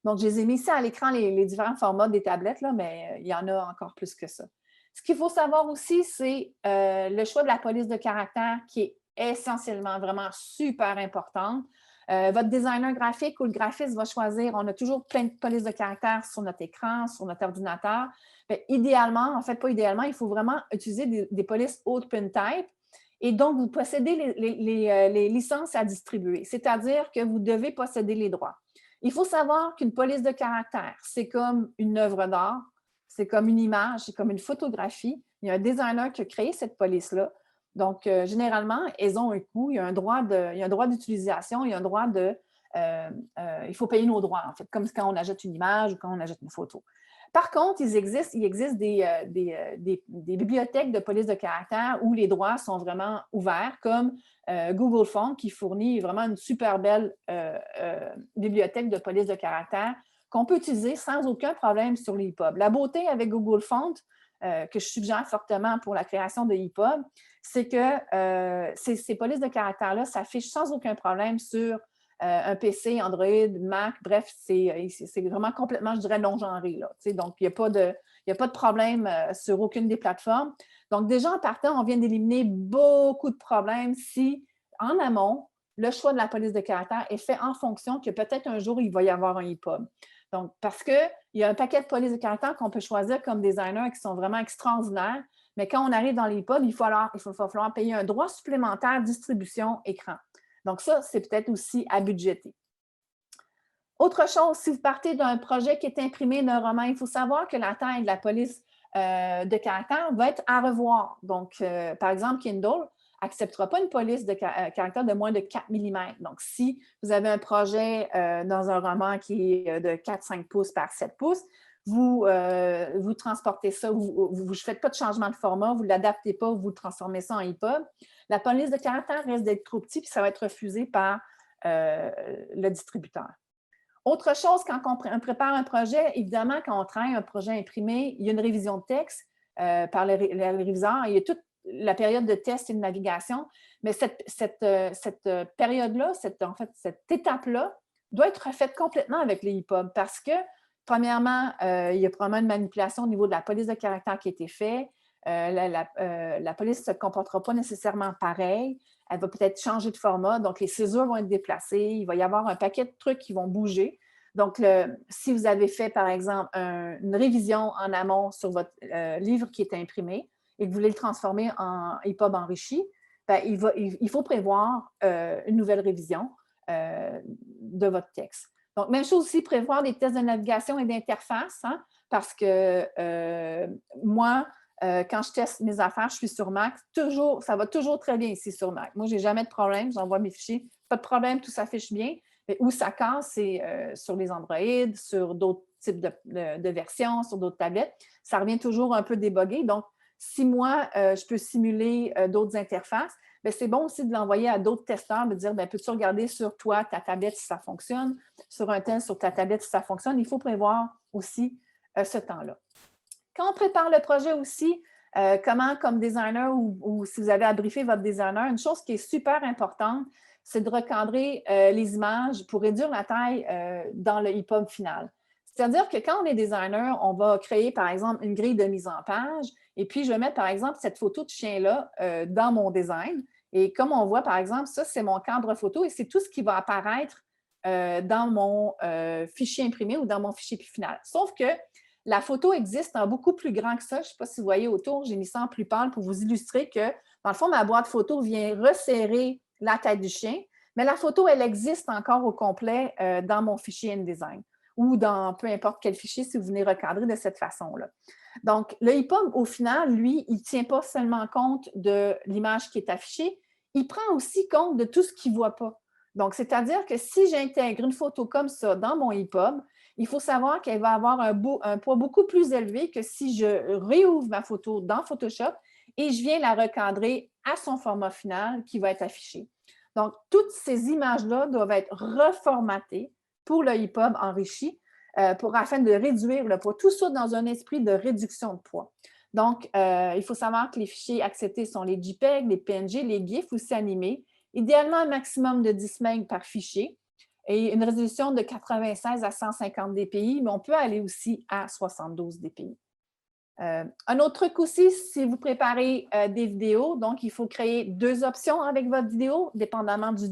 Donc, je les ai mis ici à l'écran, les différents formats des tablettes, là, mais il y en a encore plus que ça. Ce qu'il faut savoir aussi, c'est le choix de la police de caractère qui est essentiellement vraiment super importante. Votre designer graphique ou le graphiste va choisir, on a toujours plein de polices de caractère sur notre écran, sur notre ordinateur. Bien, idéalement, en fait, pas idéalement, il faut vraiment utiliser des polices OpenType. Et donc, vous possédez les licences à distribuer, c'est-à-dire que vous devez posséder les droits. Il faut savoir qu'une police de caractère, c'est comme une œuvre d'art, c'est comme une image, c'est comme une photographie. Il y a un designer qui a créé cette police-là. Donc, généralement, elles ont un coût, il y a un droit d'utilisation, il y a un droit de... il faut payer nos droits, en fait, comme quand on achète une image ou quand on achète une photo. Par contre, il existe des bibliothèques de police de caractère où les droits sont vraiment ouverts, comme Google Font, qui fournit vraiment une super belle bibliothèque de police de caractère qu'on peut utiliser sans aucun problème sur l'EPUB. La beauté avec Google Font, que je suggère fortement pour la création de EPUB, c'est que ces polices de caractère-là s'affichent sans aucun problème sur un PC, Android, Mac, bref, c'est vraiment complètement, je dirais, non-genré. Donc, il n'y a pas de problème sur aucune des plateformes. Donc, déjà, en partant, on vient d'éliminer beaucoup de problèmes si, en amont, le choix de la police de caractère est fait en fonction que peut-être un jour, il va y avoir un EPUB. Donc, parce qu'il y a un paquet de polices de caractère qu'on peut choisir comme designers qui sont vraiment extraordinaires, mais quand on arrive dans l'EPUB, il va falloir payer un droit supplémentaire distribution écran. Donc, ça, c'est peut-être aussi à budgéter. Autre chose, si vous partez d'un projet qui est imprimé d'un roman, il faut savoir que la taille de la police de caractère va être à revoir. Donc, par exemple, Kindle n'acceptera pas une police de caractère de moins de 4 mm. Donc, si vous avez un projet dans un roman qui est de 4-5 pouces par 7 pouces, vous transportez ça, vous ne faites pas de changement de format, vous ne l'adaptez pas, vous transformez ça en EPUB. La police de caractère risque d'être trop petit puis ça va être refusé par le distributeur. Autre chose, quand on prépare un projet, évidemment, quand on travaille un projet imprimé, il y a une révision de texte par le réviseur. Il y a toute la période de test et de navigation, mais cette période-là, cette étape-là doit être refaite complètement avec les EPUB parce que, premièrement, il y a probablement une manipulation au niveau de la police de caractère qui a été faite. La police ne se comportera pas nécessairement pareil. Elle va peut-être changer de format. Donc, les césures vont être déplacées. Il va y avoir un paquet de trucs qui vont bouger. Donc, si vous avez fait, par exemple, une révision en amont sur votre livre qui est imprimé et que vous voulez le transformer en EPUB enrichi, bien, il faut prévoir une nouvelle révision de votre texte. Donc, même chose aussi, prévoir des tests de navigation et d'interface, hein, parce que moi, quand je teste mes affaires, je suis sur Mac, ça va toujours très bien ici sur Mac. Moi, je n'ai jamais de problème, j'envoie mes fichiers, pas de problème, tout s'affiche bien. Mais où ça casse, c'est sur les Android, sur d'autres types de versions, sur d'autres tablettes. Ça revient toujours un peu débogué. Donc, si moi, je peux simuler d'autres interfaces, bien, c'est bon aussi de l'envoyer à d'autres testeurs, de dire, bien, peux-tu regarder sur toi, ta tablette, si ça fonctionne, sur un test, sur ta tablette, si ça fonctionne. Il faut prévoir aussi ce temps-là. Quand on prépare le projet aussi, comment, comme designer ou si vous avez à briefer votre designer, une chose qui est super importante, c'est de recadrer les images pour réduire la taille dans le EPUB final. C'est-à-dire que quand on est designer, on va créer, par exemple, une grille de mise en page et puis je vais mettre, par exemple, cette photo de chien-là dans mon design. Et comme on voit, par exemple, ça, c'est mon cadre photo et c'est tout ce qui va apparaître dans mon fichier imprimé ou dans mon fichier final. Sauf que la photo existe en beaucoup plus grand que ça. Je ne sais pas si vous voyez autour, j'ai mis ça en plus pâle pour vous illustrer que, dans le fond, ma boîte photo vient resserrer la tête du chien, mais la photo, elle existe encore au complet dans mon fichier InDesign ou dans peu importe quel fichier si vous venez recadrer de cette façon-là. Donc, le EPUB, au final, lui, il ne tient pas seulement compte de l'image qui est affichée, il prend aussi compte de tout ce qu'il ne voit pas. Donc, c'est-à-dire que si j'intègre une photo comme ça dans mon EPUB, il faut savoir qu'elle va avoir un poids beaucoup plus élevé que si je réouvre ma photo dans Photoshop et je viens la recadrer à son format final qui va être affiché. Donc, toutes ces images-là doivent être reformatées pour le EPUB enrichi afin de réduire le poids. Tout ça dans un esprit de réduction de poids. Donc, il faut savoir que les fichiers acceptés sont les JPEG, les PNG, les GIF aussi animés. Idéalement, un maximum de 10 MB par fichier et une résolution de 96 à 150 dpi, mais on peut aller aussi à 72 dpi. Un autre truc aussi, si vous préparez des vidéos, donc il faut créer 2 options avec votre vidéo, dépendamment de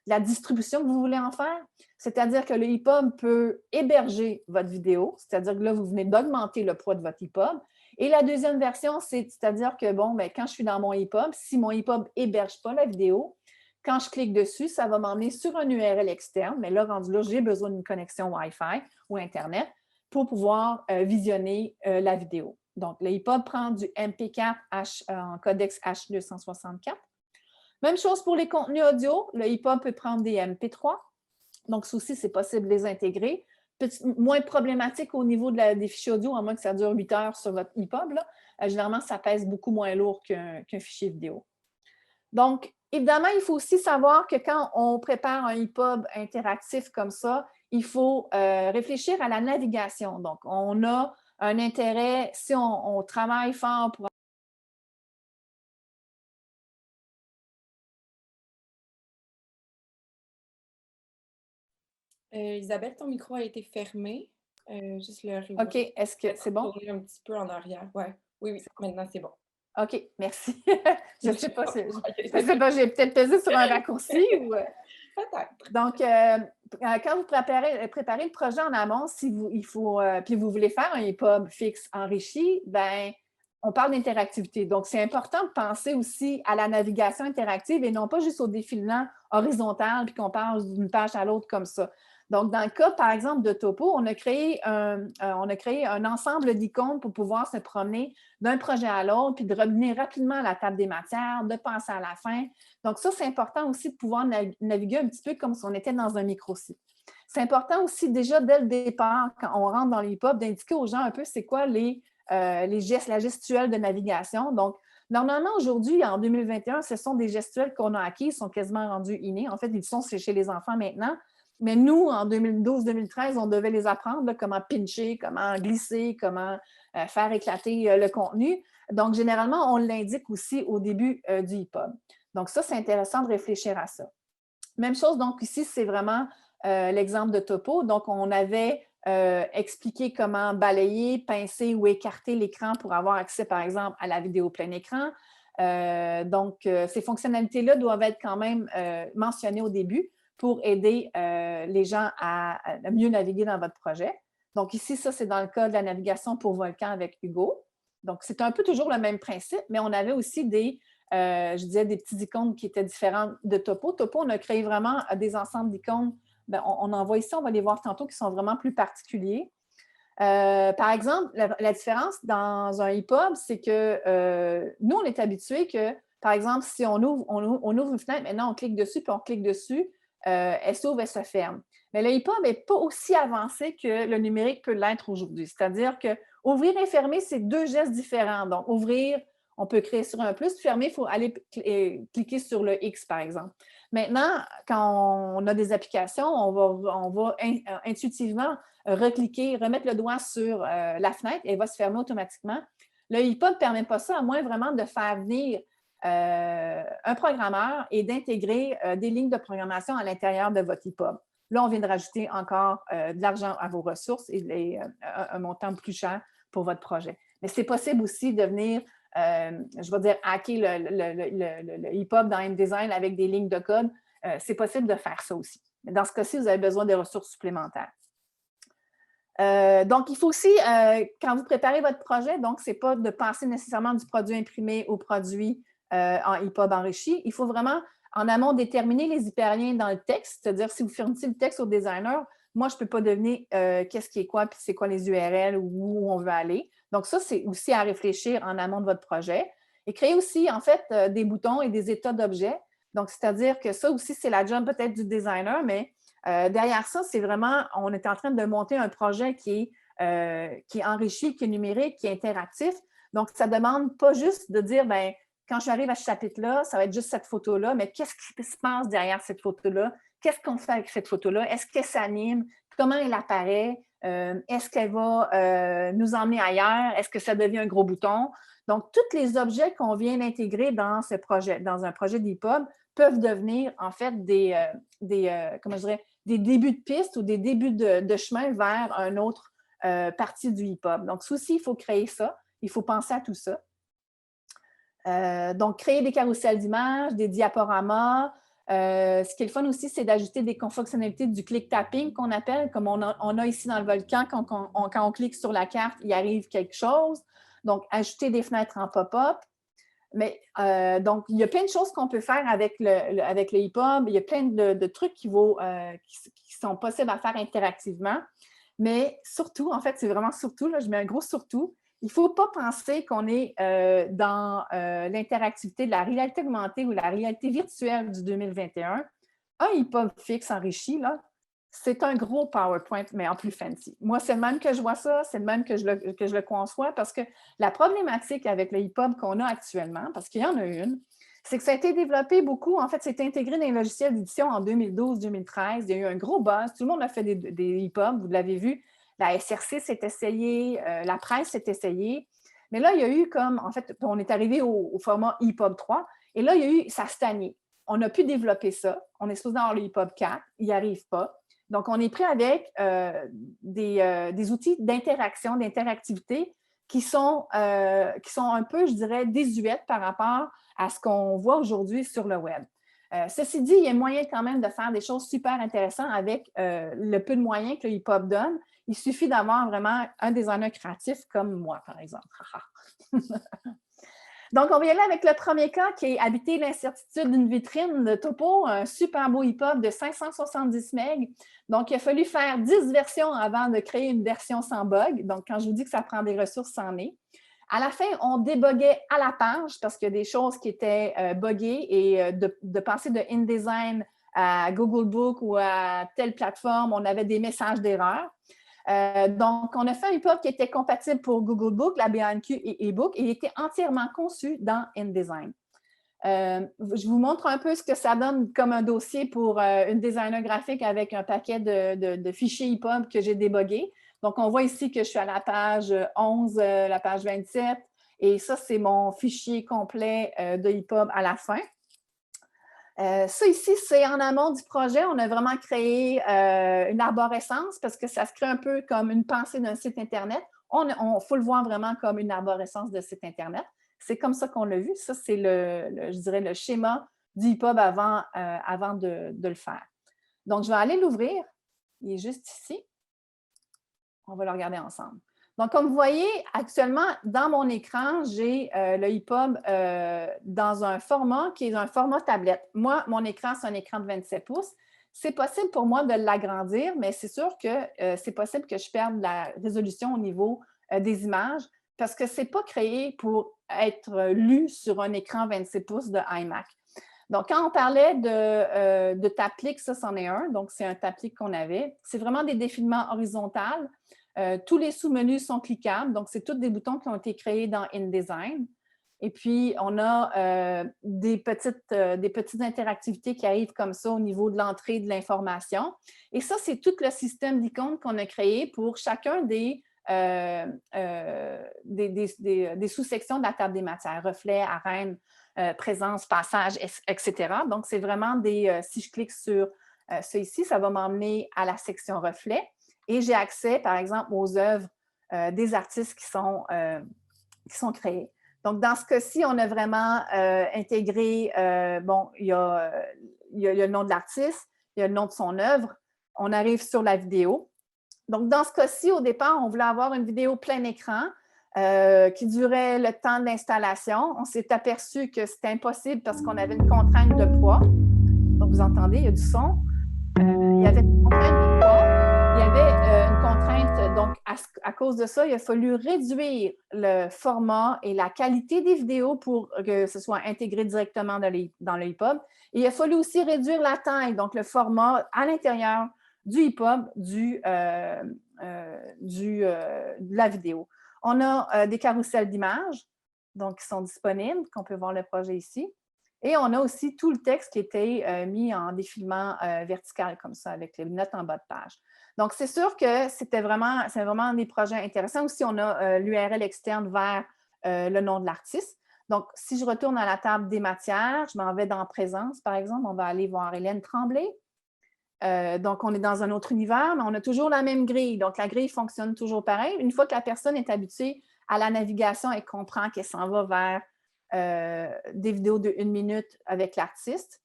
la distribution que vous voulez en faire. C'est-à-dire que le EPUB peut héberger votre vidéo, c'est-à-dire que là, vous venez d'augmenter le poids de votre EPUB. Et la deuxième version, c'est-à-dire que, bon, bien, quand je suis dans mon EPUB, si mon EPUB n'héberge pas la vidéo, quand je clique dessus, ça va m'emmener sur un URL externe, mais là, rendu là, j'ai besoin d'une connexion Wi-Fi ou Internet pour pouvoir visionner la vidéo. Donc, le EPUB prend du MP4 en codex H264. Même chose pour les contenus audio. Le EPUB peut prendre des MP3. Donc, ça aussi, c'est possible de les intégrer. Moins problématique au niveau des fichiers audio, à moins que ça dure 8 heures sur votre EPUB. Généralement, ça pèse beaucoup moins lourd qu'un fichier vidéo. Donc, évidemment, il faut aussi savoir que quand on prépare un EPUB interactif comme ça, il faut réfléchir à la navigation. Donc, on a un intérêt, si on travaille fort pour... Isabelle, ton micro a été fermé. Juste le réouvrir. OK, est-ce que c'est bon? Un petit peu en arrière. Ouais. Oui, maintenant c'est bon. OK, merci. Je ne sais pas, j'ai peut-être pesé sur un raccourci ou... Peut-être. Donc, quand vous préparez le projet en amont, puis vous voulez faire un EPUB fixe enrichi, ben, on parle d'interactivité. Donc, c'est important de penser aussi à la navigation interactive et non pas juste au défilement horizontal puis qu'on passe d'une page à l'autre comme ça. Donc, dans le cas, par exemple, de Topo, on a créé un ensemble d'icônes pour pouvoir se promener d'un projet à l'autre, puis de revenir rapidement à la table des matières, de passer à la fin. Donc, ça, c'est important aussi de pouvoir naviguer un petit peu comme si on était dans un microsite. C'est important aussi déjà dès le départ, quand on rentre dans l'EPUB, d'indiquer aux gens un peu c'est quoi la gestuelle de navigation. Donc, normalement, aujourd'hui, en 2021, ce sont des gestuels qu'on a acquis, ils sont quasiment rendus innés. En fait, ils sont chez les enfants maintenant. Mais nous, en 2012-2013, on devait les apprendre, là, comment pincher, comment glisser, comment faire éclater le contenu. Donc, généralement, on l'indique aussi au début du EPUB. Donc, ça, c'est intéressant de réfléchir à ça. Même chose, donc ici, c'est vraiment l'exemple de Topo. Donc, on avait expliqué comment balayer, pincer ou écarter l'écran pour avoir accès, par exemple, à la vidéo plein écran. Donc, ces fonctionnalités-là doivent être quand même mentionnées au début pour aider les gens à mieux naviguer dans votre projet. Donc ici, ça, c'est dans le cas de la navigation pour Volcan avec Hugo. Donc, c'est un peu toujours le même principe, mais on avait aussi des petits icônes qui étaient différentes de Topo. Topo, on a créé vraiment des ensembles d'icônes. Bien, on en voit ici, on va les voir tantôt, qui sont vraiment plus particuliers. Par exemple, la différence dans un EPUB, c'est que nous, on est habitués que, par exemple, si on ouvre une fenêtre, maintenant, on clique dessus, puis on clique dessus, elle s'ouvre, elle se ferme. Mais le EPUB n'est pas aussi avancé que le numérique peut l'être aujourd'hui. C'est-à-dire qu'ouvrir et fermer, c'est 2 gestes différents. Donc, ouvrir, on peut créer sur un plus, fermer, il faut aller cliquer sur le X, par exemple. Maintenant, quand on a des applications, on va intuitivement recliquer, remettre le doigt sur la fenêtre et elle va se fermer automatiquement. Le EPUB ne permet pas ça, à moins vraiment de faire venir un programmeur et d'intégrer des lignes de programmation à l'intérieur de votre EPUB. Là, on vient de rajouter encore de l'argent à vos ressources et un montant plus cher pour votre projet. Mais c'est possible aussi de venir, je vais dire, hacker le EPUB dans InDesign avec des lignes de code. C'est possible de faire ça aussi. Mais dans ce cas-ci, vous avez besoin de ressources supplémentaires. Donc, il faut aussi, quand vous préparez votre projet, donc, ce n'est pas de passer nécessairement du produit imprimé au produit en EPUB enrichi. Il faut vraiment, en amont, déterminer les hyperliens dans le texte, c'est-à-dire si vous fournissez le texte au designer, moi, je ne peux pas deviner qu'est-ce qui est quoi, puis c'est quoi les URL ou où on veut aller. Donc, ça, c'est aussi à réfléchir en amont de votre projet. Et créer aussi, en fait, des boutons et des états d'objets. Donc, c'est-à-dire que ça aussi, c'est la job peut-être du designer, mais derrière ça, c'est vraiment, on est en train de monter un projet qui est enrichi, qui est numérique, qui est interactif. Donc, ça ne demande pas juste de dire, bien, quand j'arrive à ce chapitre-là, ça va être juste cette photo-là, mais qu'est-ce qui se passe derrière cette photo-là? Qu'est-ce qu'on fait avec cette photo-là? Est-ce qu'elle s'anime? Comment elle apparaît? Est-ce qu'elle va nous emmener ailleurs? Est-ce que ça devient un gros bouton? Donc, tous les objets qu'on vient d'intégrer dans ce projet, dans un projet d'EPUB, peuvent devenir en fait comment je dirais, des débuts de piste ou des débuts de chemin vers une autre partie du EPUB. Donc, ça aussi, il faut créer ça. Il faut penser à tout ça. Donc, créer des carousels d'images, des diaporamas. Ce qui est le fun aussi, c'est d'ajouter des fonctionnalités du click tapping qu'on appelle, comme on a ici dans le volcan, quand on clique sur la carte, il arrive quelque chose. Donc, ajouter des fenêtres en pop-up. Mais donc, il y a plein de choses qu'on peut faire avec le EPUB. Il y a plein de trucs qui sont possibles à faire interactivement. Mais surtout, en fait, c'est vraiment surtout, là, je mets un gros surtout, il ne faut pas penser qu'on est dans l'interactivité de la réalité augmentée ou la réalité virtuelle du 2021. Un EPUB fixe enrichi, là, c'est un gros PowerPoint, mais en plus fancy. Moi, c'est le même que je vois ça, c'est le même que je le conçois, parce que la problématique avec le EPUB qu'on a actuellement, parce qu'il y en a une, c'est que ça a été développé beaucoup. En fait, c'est intégré dans les logiciels d'édition en 2012-2013. Il y a eu un gros buzz. Tout le monde a fait des EPUB, vous l'avez vu. La SRC s'est essayée, la presse s'est essayée. Mais là, il y a eu comme, en fait, on est arrivé au format EPUB 3, et là, il y a eu, ça a stagné. On a pu développer ça. On est supposé avoir le EPUB 4, il n'y arrive pas. Donc, on est pris avec des outils d'interaction, d'interactivité qui sont un peu, je dirais, désuètes par rapport à ce qu'on voit aujourd'hui sur le web. Ceci dit, il y a moyen quand même de faire des choses super intéressantes avec le peu de moyens que le EPUB donne. Il suffit d'avoir vraiment un designer créatif comme moi, par exemple. Donc, on va y aller avec le premier cas qui est habiter l'incertitude d'une vitrine de topo, un super beau EPUB de 570 MB. Donc, il a fallu faire 10 versions avant de créer une version sans bug. Donc, quand je vous dis que ça prend des ressources, c'en est. À la fin, on débuguait à la page parce qu'il y a des choses qui étaient buggées et de passer de InDesign à Google Book ou à telle plateforme, on avait des messages d'erreur. Donc, on a fait un EPUB qui était compatible pour Google Book, la BANQ et eBook et il était entièrement conçu dans InDesign. Je vous montre un peu ce que ça donne comme un dossier pour une designer graphique avec un paquet de fichiers EPUB que j'ai débugués. Donc, on voit ici que je suis à la page 11, la page 27, et ça, c'est mon fichier complet de EPUB à la fin. Ça ici, c'est en amont du projet. On a vraiment créé une arborescence parce que ça se crée un peu comme une pensée d'un site Internet. Il faut le voir vraiment comme une arborescence de site Internet. C'est comme ça qu'on l'a vu. Ça, c'est je dirais, le schéma du EPUB avant de le faire. Donc, je vais aller l'ouvrir. Il est juste ici. On va le regarder ensemble. Donc, comme vous voyez, actuellement, dans mon écran, j'ai le EPUB dans un format qui est un format tablette. Moi, mon écran, c'est un écran de 27 pouces. C'est possible pour moi de l'agrandir, mais c'est sûr que c'est possible que je perde la résolution au niveau des images parce que ce n'est pas créé pour être lu sur un écran 26 pouces de iMac. Donc, quand on parlait de Tapliq, ça, c'en est un. Donc, c'est un Tapliq qu'on avait. C'est vraiment des défilements horizontaux. Tous les sous-menus sont cliquables. Donc, c'est tous des boutons qui ont été créés dans InDesign. Et puis, on a des petites interactivités qui arrivent comme ça au niveau de l'entrée de l'information. Et ça, c'est tout le système d'icônes qu'on a créé pour chacun des sous-sections de la table des matières, reflet, arène, présence, passage, etc. Donc, c'est vraiment si je clique sur ça ici, ça va m'emmener à la section reflet et j'ai accès, par exemple, aux œuvres des artistes qui sont créés. Donc, dans ce cas-ci, on a vraiment intégré, il y a le nom de l'artiste, il y a le nom de son œuvre, on arrive sur la vidéo. Donc, dans ce cas-ci, au départ, on voulait avoir une vidéo plein écran qui durait le temps de l'installation. On s'est aperçu que c'était impossible parce qu'on avait une contrainte de poids. Donc, vous entendez, il y a du son. Il y avait une contrainte de poids. Il y avait une contrainte Donc, à cause de ça, il a fallu réduire le format et la qualité des vidéos pour que ce soit intégré directement dans le EPUB. Et il a fallu aussi réduire la taille, donc le format à l'intérieur du EPUB de la vidéo. On a des carousels d'images, donc qui sont disponibles, qu'on peut voir le projet ici. Et on a aussi tout le texte qui était mis en défilement vertical, comme ça, avec les notes en bas de page. Donc, c'est sûr que c'est vraiment des projets intéressants. Aussi, on a l'URL externe vers le nom de l'artiste. Donc, si je retourne à la table des matières, je m'en vais dans Présence, par exemple, on va aller voir Hélène Tremblay. Donc, on est dans un autre univers, mais on a toujours la même grille. Donc, la grille fonctionne toujours pareil. Une fois que la personne est habituée à la navigation et comprend qu'elle s'en va vers des vidéos de 1 minute avec l'artiste.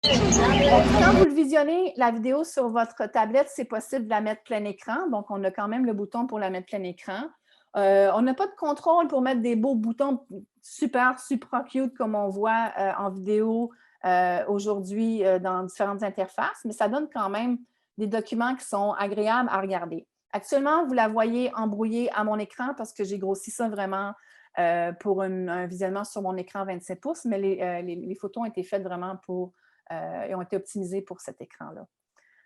Quand vous le visionnez, la vidéo sur votre tablette, c'est possible de la mettre plein écran. Donc, on a quand même le bouton pour la mettre plein écran. On n'a pas de contrôle pour mettre des beaux boutons super cute comme on voit en vidéo aujourd'hui dans différentes interfaces, mais ça donne quand même des documents qui sont agréables à regarder. Actuellement, vous la voyez embrouillée à mon écran parce que j'ai grossi ça vraiment pour un visionnement sur mon écran 27 pouces, mais les photos ont été faites vraiment et ont été optimisées pour cet écran-là.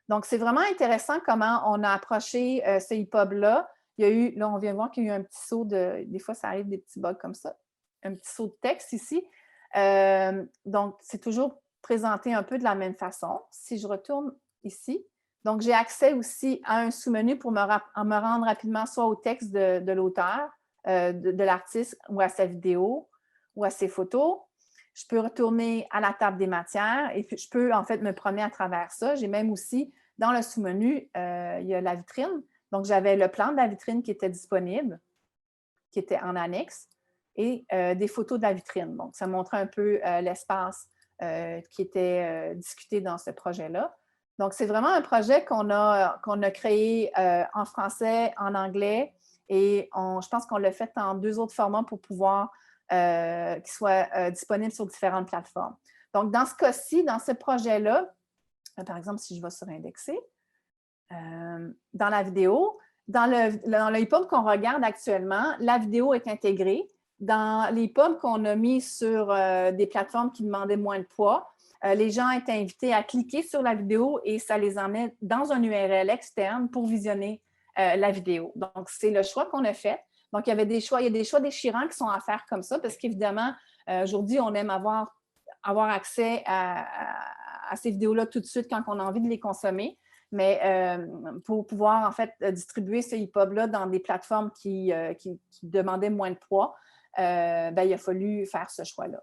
Donc, c'est vraiment intéressant comment on a approché ce EPUB-là. Il y a eu, là, on vient de voir qu'il y a eu un petit saut des fois, ça arrive des petits bugs comme ça, un petit saut de texte ici. Donc, c'est toujours présenté un peu de la même façon. Si je retourne ici, donc j'ai accès aussi à un sous-menu pour me rendre rapidement soit au texte de l'auteur, de l'artiste ou à sa vidéo ou à ses photos. Je peux retourner à la table des matières et puis je peux en fait me promener à travers ça. J'ai même aussi, dans le sous-menu, il y a la vitrine. Donc, j'avais le plan de la vitrine qui était disponible, qui était en annexe, et des photos de la vitrine. Donc, ça montrait un peu l'espace qui était discuté dans ce projet-là. Donc, c'est vraiment un projet qu'on a créé en français, en anglais, et je pense qu'on l'a fait en 2 autres formats pour pouvoir qu'il soit disponible sur différentes plateformes. Donc, dans ce cas-ci, dans ce projet-là, par exemple, si je vais sur Indexer, dans la vidéo, dans le EPUB qu'on regarde actuellement, la vidéo est intégrée. Dans les EPUB qu'on a mis sur des plateformes qui demandaient moins de poids, les gens étaient invités à cliquer sur la vidéo et ça les emmenait dans un URL externe pour visionner la vidéo. Donc, c'est le choix qu'on a fait. Donc, il y a des choix déchirants qui sont à faire comme ça parce qu'évidemment, aujourd'hui, on aime avoir accès à ces vidéos-là tout de suite quand on a envie de les consommer. Mais pour pouvoir, en fait, distribuer ce EPUB-là dans des plateformes qui demandaient moins de poids, il a fallu faire ce choix-là.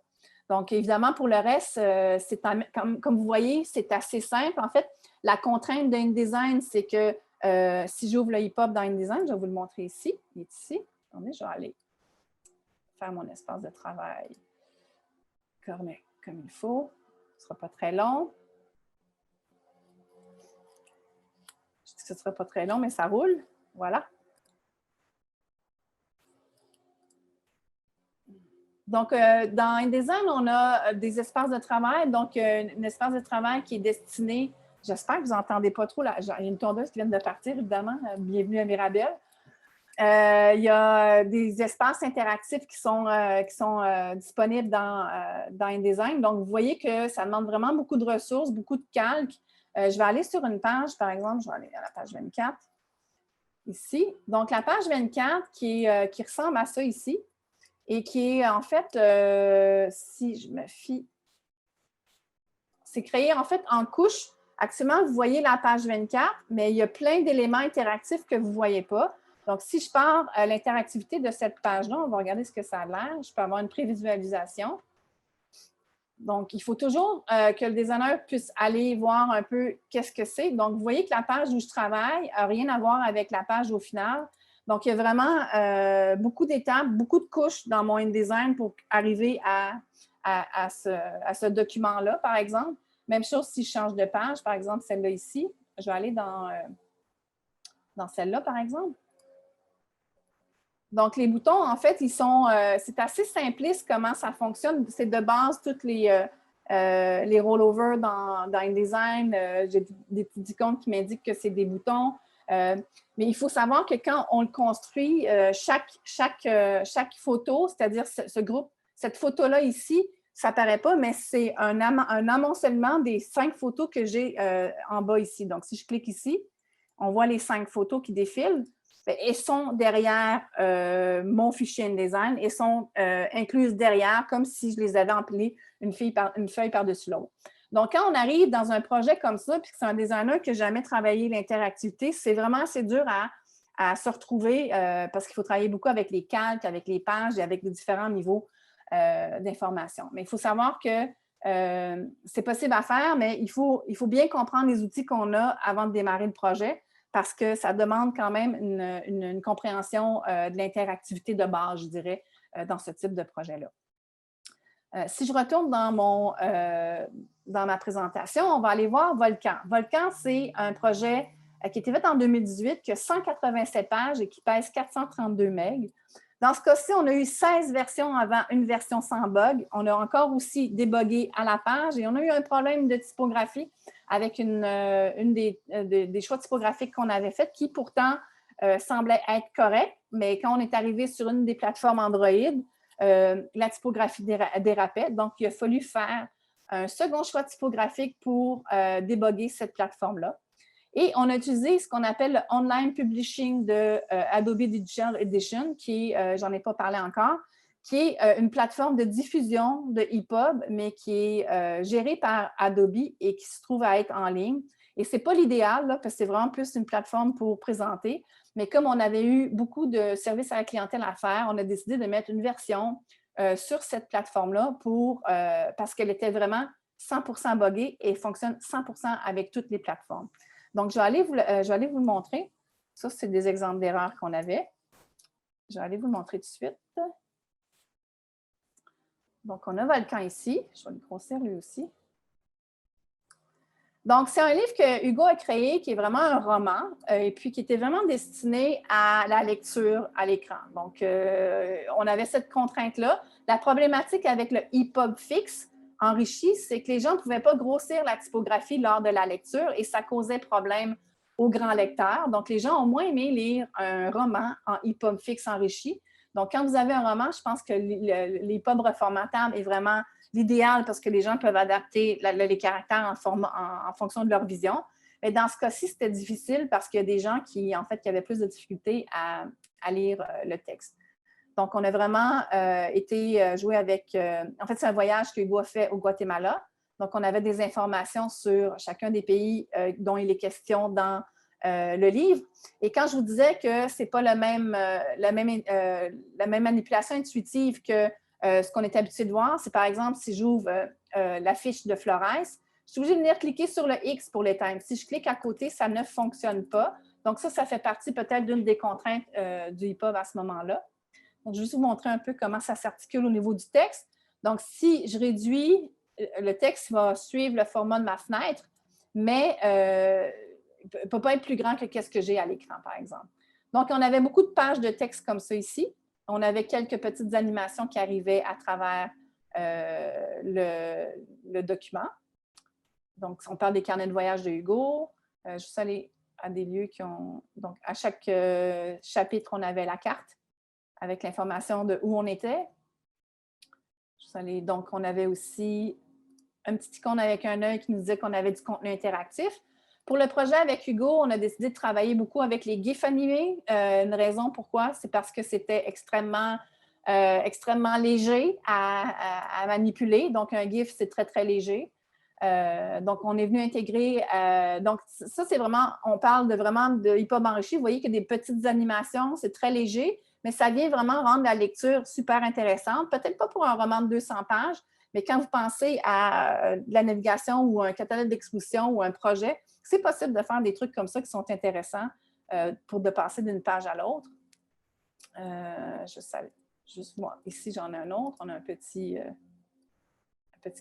Donc, évidemment, pour le reste, comme vous voyez, c'est assez simple. En fait, la contrainte d'InDesign, c'est que si j'ouvre le EPUB dans InDesign, je vais vous le montrer ici. Il est ici. Attendez, je vais aller faire mon espace de travail comme il faut. Ce ne sera pas très long. Ce ne sera pas très long, mais ça roule. Voilà. Donc, dans InDesign, on a des espaces de travail. Donc, un espace de travail qui est destiné, j'espère que vous n'entendez pas trop, là, il y a une tondeuse qui vient de partir, évidemment. Bienvenue à Mirabel. Il y a des espaces interactifs qui sont disponibles dans InDesign. Donc, vous voyez que ça demande vraiment beaucoup de ressources, beaucoup de calques. Je vais aller sur une page, par exemple, je vais aller à la page 24, ici. Donc, la page 24 qui ressemble à ça ici et qui est en fait, si je me fie, c'est créé en fait en couches. Actuellement, vous voyez la page 24, mais il y a plein d'éléments interactifs que vous ne voyez pas. Donc, si je pars à l'interactivité de cette page-là, on va regarder ce que ça a l'air. Je peux avoir une prévisualisation. Donc, il faut toujours que le designer puisse aller voir un peu qu'est-ce que c'est. Donc, vous voyez que la page où je travaille n'a rien à voir avec la page au final. Donc, il y a vraiment beaucoup d'étapes, beaucoup de couches dans mon InDesign pour arriver à ce document-là, par exemple. Même chose si je change de page, par exemple, celle-là ici. Je vais aller dans celle-là, par exemple. Donc, les boutons, en fait, c'est assez simpliste comment ça fonctionne. C'est de base toutes les rollovers dans InDesign. J'ai des petits icônes qui m'indiquent que c'est des boutons. Mais il faut savoir que quand on le construit, chaque photo, c'est-à-dire ce groupe, cette photo-là ici, ça ne paraît pas, mais c'est un amoncellement des 5 photos que j'ai en bas ici. Donc, si je clique ici, on voit les 5 photos qui défilent. Elles sont derrière mon fichier InDesign et sont incluses derrière comme si je les avais empilées une feuille par-dessus l'autre. Donc, quand on arrive dans un projet comme ça, puis que c'est un designer qui n'a jamais travaillé l'interactivité, c'est vraiment assez dur à se retrouver parce qu'il faut travailler beaucoup avec les calques, avec les pages et avec les différents niveaux d'information. Mais il faut savoir que c'est possible à faire, mais il faut bien comprendre les outils qu'on a avant de démarrer le projet parce que ça demande quand même une compréhension de l'interactivité de base, je dirais, dans ce type de projet-là. Si je retourne dans ma présentation, on va aller voir Volcan. Volcan, c'est un projet qui a été fait en 2018, qui a 187 pages et qui pèse 432 MB. Dans ce cas-ci, on a eu 16 versions avant une version sans bug. On a encore aussi débugué à la page et on a eu un problème de typographie avec une des choix typographiques qu'on avait fait qui pourtant semblait être correct, mais quand on est arrivé sur une des plateformes Android, la typographie dérapait. Donc, il a fallu faire un second choix typographique pour déboguer cette plateforme-là. Et on a utilisé ce qu'on appelle le Online Publishing de Adobe Digital Edition, qui est, j'en ai pas parlé encore, qui est une plateforme de diffusion de EPUB, mais qui est gérée par Adobe et qui se trouve à être en ligne. Et ce n'est pas l'idéal, parce que c'est vraiment plus une plateforme pour présenter. Mais comme on avait eu beaucoup de services à la clientèle à faire, on a décidé de mettre une version sur cette plateforme-là parce qu'elle était vraiment 100% buggée et fonctionne 100% avec toutes les plateformes. Donc, je vais aller vous le montrer. Ça, c'est des exemples d'erreurs qu'on avait. Je vais aller vous le montrer tout de suite. Donc, on a Volcan ici. Je vais le grossir lui aussi. Donc, c'est un livre que Hugo a créé, qui est vraiment un roman, et puis qui était vraiment destiné à la lecture à l'écran. Donc, on avait cette contrainte-là. La problématique avec le EPUB fixe enrichi, c'est que les gens ne pouvaient pas grossir la typographie lors de la lecture et ça causait problème aux grands lecteurs. Donc, les gens ont moins aimé lire un roman en EPUB fixe enrichi. Donc, quand vous avez un roman, je pense que l'EPUB reformatable est vraiment l'idéal parce que les gens peuvent adapter les caractères en fonction de leur vision. Mais dans ce cas-ci, c'était difficile parce qu'il y a des gens qui avaient plus de difficultés à lire le texte. Donc, on a vraiment été jouer avec... c'est un voyage que Hugo a fait au Guatemala. Donc, on avait des informations sur chacun des pays dont il est question dans le livre. Et quand je vous disais que ce n'est pas la même manipulation intuitive que ce qu'on est habitué de voir, c'est par exemple, si j'ouvre la fiche de Flores, je suis obligée de venir cliquer sur le X pour l'éteindre. Si je clique à côté, ça ne fonctionne pas. Donc, ça fait partie peut-être d'une des contraintes du EPUB à ce moment-là. Donc, je vais juste vous montrer un peu comment ça s'articule au niveau du texte. Donc, si je réduis, le texte va suivre le format de ma fenêtre, mais il ne peut pas être plus grand que ce que j'ai à l'écran, par exemple. Donc, on avait beaucoup de pages de texte comme ça ici. On avait quelques petites animations qui arrivaient à travers le document. Donc, on parle des carnets de voyage de Hugo. Je suis allée à des lieux qui ont... Donc, à chaque chapitre, on avait la carte avec l'information de où on était. Donc, on avait aussi un petit icône avec un œil qui nous disait qu'on avait du contenu interactif. Pour le projet avec Hugo, on a décidé de travailler beaucoup avec les GIFs animés. Une raison pourquoi, c'est parce que c'était extrêmement léger à manipuler. Donc, un GIF, c'est très, très léger. Donc, on est venu intégrer... donc, ça, c'est vraiment... On parle vraiment de EPUB enrichi. Vous voyez qu'il y a des petites animations, c'est très léger, mais ça vient vraiment rendre la lecture super intéressante. Peut-être pas pour un roman de 200 pages, mais quand vous pensez à de la navigation ou un catalogue d'exposition ou un projet, c'est possible de faire des trucs comme ça qui sont intéressants de passer d'une page à l'autre. Juste moi, ici, j'en ai un autre. On a un petit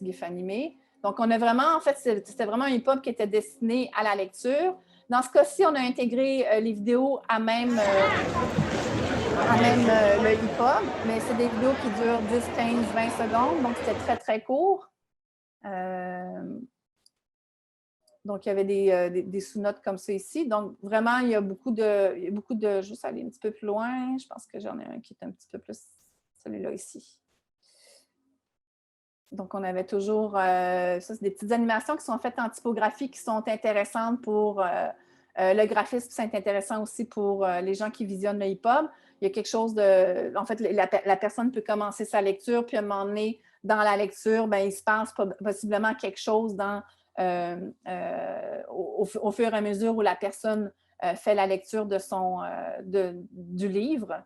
GIF animé. Donc, on a vraiment, c'était vraiment un EPUB qui était destiné à la lecture. Dans ce cas-ci, on a intégré les vidéos à même le EPUB, mais c'est des vidéos qui durent 10, 15, 20 secondes, donc c'était très, très court. Donc, il y avait des sous-notes comme ça ici. Donc, vraiment, il y a beaucoup de... Juste aller un petit peu plus loin. Je pense que j'en ai un qui est un petit peu plus celui-là ici. Donc, on avait toujours... ça, c'est des petites animations qui sont faites en typographie qui sont intéressantes pour le graphisme. C'est intéressant aussi pour les gens qui visionnent le EPUB. Il y a quelque chose de... En fait, la personne peut commencer sa lecture, puis à un moment donné, dans la lecture, bien, il se passe possiblement quelque chose au fur et à mesure où la personne fait la lecture du livre.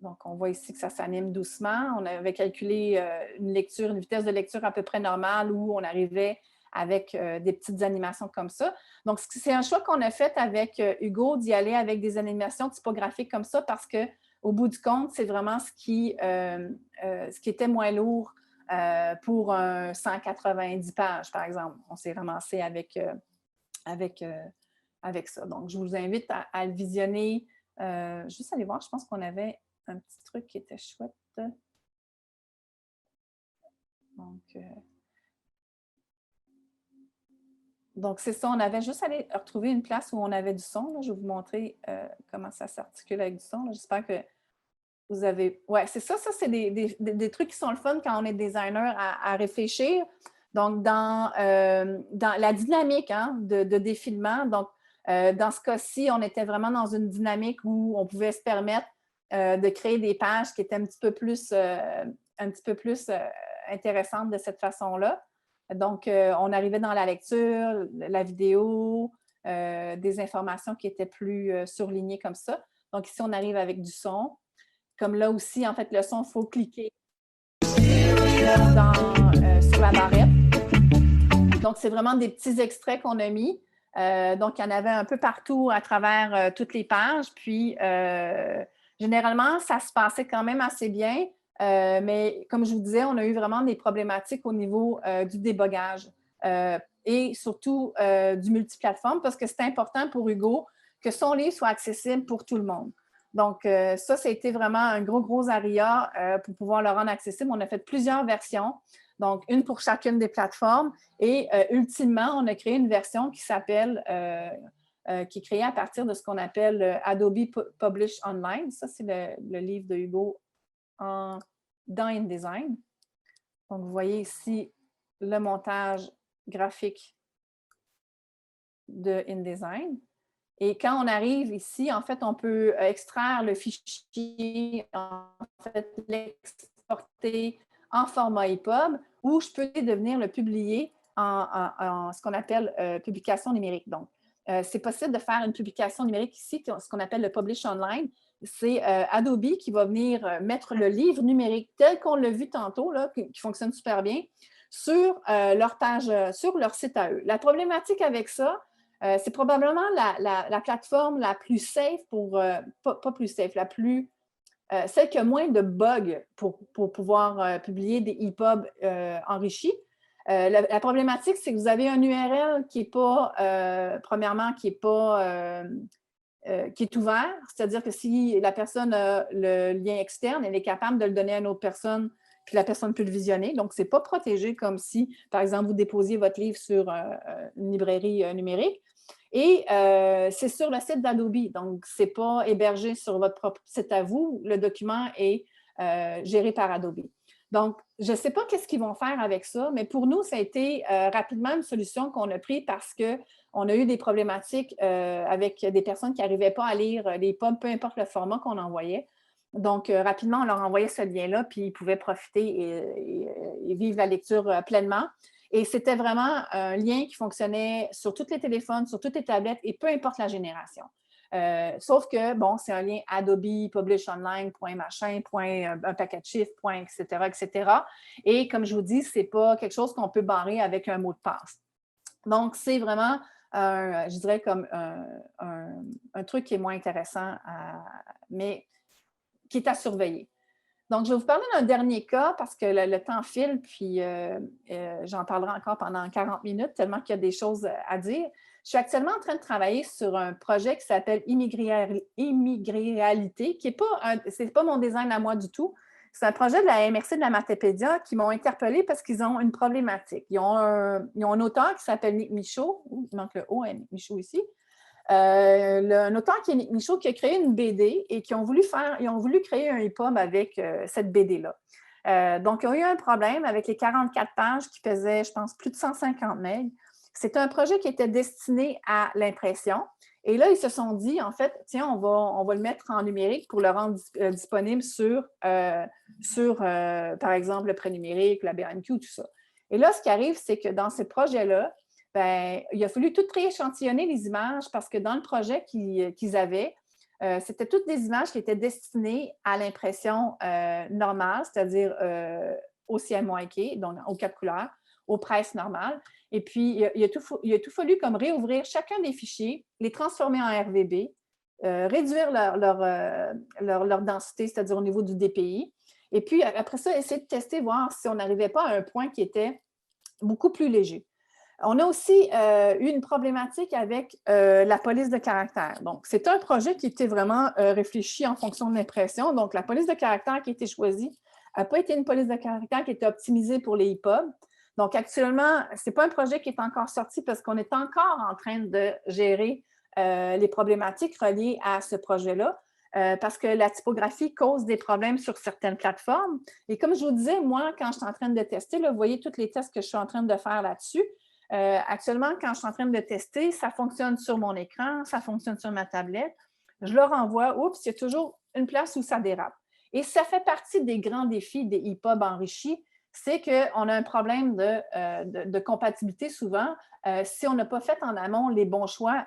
Donc, on voit ici que ça s'anime doucement. On avait calculé une vitesse de lecture à peu près normale où on arrivait avec des petites animations comme ça. Donc, c'est un choix qu'on a fait avec Hugo d'y aller avec des animations typographiques comme ça parce qu'au bout du compte, c'est vraiment ce qui était moins lourd pour un 190 pages, par exemple. On s'est ramassé avec ça. Donc, je vous invite à le visionner. Juste aller voir, je pense qu'on avait un petit truc qui était chouette. Donc c'est ça, on avait juste allé retrouver une place où on avait du son. Là. Je vais vous montrer comment ça s'articule avec du son. J'espère que vous avez... Oui, c'est ça. Ça, c'est des trucs qui sont le fun quand on est designer à réfléchir. Donc, dans la dynamique de défilement, donc, dans ce cas-ci, on était vraiment dans une dynamique où on pouvait se permettre de créer des pages qui étaient un petit peu plus intéressantes de cette façon-là. Donc, on arrivait dans la lecture, la vidéo, des informations qui étaient plus surlignées comme ça. Donc, ici, on arrive avec du son. Comme là aussi, en fait, le son, il faut cliquer sur la barrette. Donc, c'est vraiment des petits extraits qu'on a mis. Donc, il y en avait un peu partout à travers toutes les pages. Puis, généralement, ça se passait quand même assez bien. Mais comme je vous disais, on a eu vraiment des problématiques au niveau du débogage et surtout du multiplateforme parce que c'est important pour Hugo que son livre soit accessible pour tout le monde. Donc, ça a été vraiment un gros aria pour pouvoir le rendre accessible. On a fait plusieurs versions, donc une pour chacune des plateformes et ultimement, on a créé une version qui s'appelle qui est créée à partir de ce qu'on appelle Adobe Publish Online. Ça, c'est le livre de Hugo dans InDesign. Donc, vous voyez ici le montage graphique de InDesign. Et quand on arrive ici, en fait, on peut extraire le fichier, en fait, l'exporter en format EPUB ou je peux devenir le publier en ce qu'on appelle publication numérique. Donc, c'est possible de faire une publication numérique ici, ce qu'on appelle le Publish Online. C'est Adobe qui va venir mettre le livre numérique tel qu'on l'a vu tantôt, là, qui fonctionne super bien, sur leur page, sur leur site à eux. La problématique avec ça, c'est probablement la plateforme la plus safe pas plus safe, celle qui a moins de bugs pour pouvoir publier des EPUB enrichis. La problématique, c'est que vous avez un URL qui n'est pas, premièrement, qui est ouvert, c'est-à-dire que si la personne a le lien externe, elle est capable de le donner à une autre personne, puis la personne peut le visionner. Donc, ce n'est pas protégé comme si, par exemple, vous déposiez votre livre sur une librairie numérique. Et c'est sur le site d'Adobe, donc ce n'est pas hébergé sur votre propre site à vous. Le document est géré par Adobe. Donc, je ne sais pas qu'est-ce qu'ils vont faire avec ça, mais pour nous, ça a été rapidement une solution qu'on a prise parce qu'on a eu des problématiques avec des personnes qui n'arrivaient pas à lire les EPUB, peu importe le format qu'on envoyait. Donc, rapidement, on leur envoyait ce lien-là, puis ils pouvaient profiter et vivre la lecture pleinement. Et c'était vraiment un lien qui fonctionnait sur tous les téléphones, sur toutes les tablettes et peu importe la génération. Sauf que, bon, c'est un lien Adobe, Publish Online, .machin, un paquet de chiffres, etc., etc. Et comme je vous dis, ce n'est pas quelque chose qu'on peut barrer avec un mot de passe. Donc, c'est vraiment, je dirais, comme un truc qui est moins intéressant, mais qui est à surveiller. Donc, je vais vous parler d'un dernier cas parce que le temps file, puis j'en parlerai encore pendant 40 minutes, tellement qu'il y a des choses à dire. Je suis actuellement en train de travailler sur un projet qui s'appelle Immigréalité, qui n'est pas mon design à moi du tout. C'est un projet de la MRC de la Mathépédia qui m'ont interpellée parce qu'ils ont une problématique. Ils ont un auteur qui s'appelle Nick Michaud. Il manque le O à Nick Michaud ici. Un auteur qui est Nick Michaud qui a créé une BD et ils ont voulu créer un EPUB avec cette BD-là. Donc, ils ont eu un problème avec les 44 pages qui faisaient, je pense, plus de 150 MB. C'est un projet qui était destiné à l'impression. Et là, ils se sont dit, en fait, tiens, on va le mettre en numérique pour le rendre disponible sur par exemple, le pré-numérique, la BMQ, tout ça. Et là, ce qui arrive, c'est que dans ces projets-là, ben, il a fallu tout rééchantillonner les images parce que dans le projet qu'ils avaient, c'était toutes des images qui étaient destinées à l'impression normale, c'est-à-dire au CMYK, donc aux 4 couleurs, aux presses normales. Et puis, il a tout fallu comme réouvrir chacun des fichiers, les transformer en RVB, réduire leur densité, c'est-à-dire au niveau du DPI. Et puis, après ça, essayer de tester, voir si on n'arrivait pas à un point qui était beaucoup plus léger. On a aussi eu une problématique avec la police de caractère. Donc, c'est un projet qui était vraiment réfléchi en fonction de l'impression. Donc, la police de caractère qui a été choisie n'a pas été une police de caractère qui était optimisée pour les EPUB. Donc, actuellement, ce n'est pas un projet qui est encore sorti parce qu'on est encore en train de gérer les problématiques reliées à ce projet-là parce que la typographie cause des problèmes sur certaines plateformes. Et comme je vous disais, moi, quand je suis en train de tester, là, vous voyez tous les tests que je suis en train de faire là-dessus. Actuellement, quand je suis en train de tester, ça fonctionne sur mon écran, ça fonctionne sur ma tablette. Je le renvoie, oups, il y a toujours une place où ça dérape. Et ça fait partie des grands défis des EPUB enrichis, c'est qu'on a un problème de compatibilité souvent si on n'a pas fait en amont les bons choix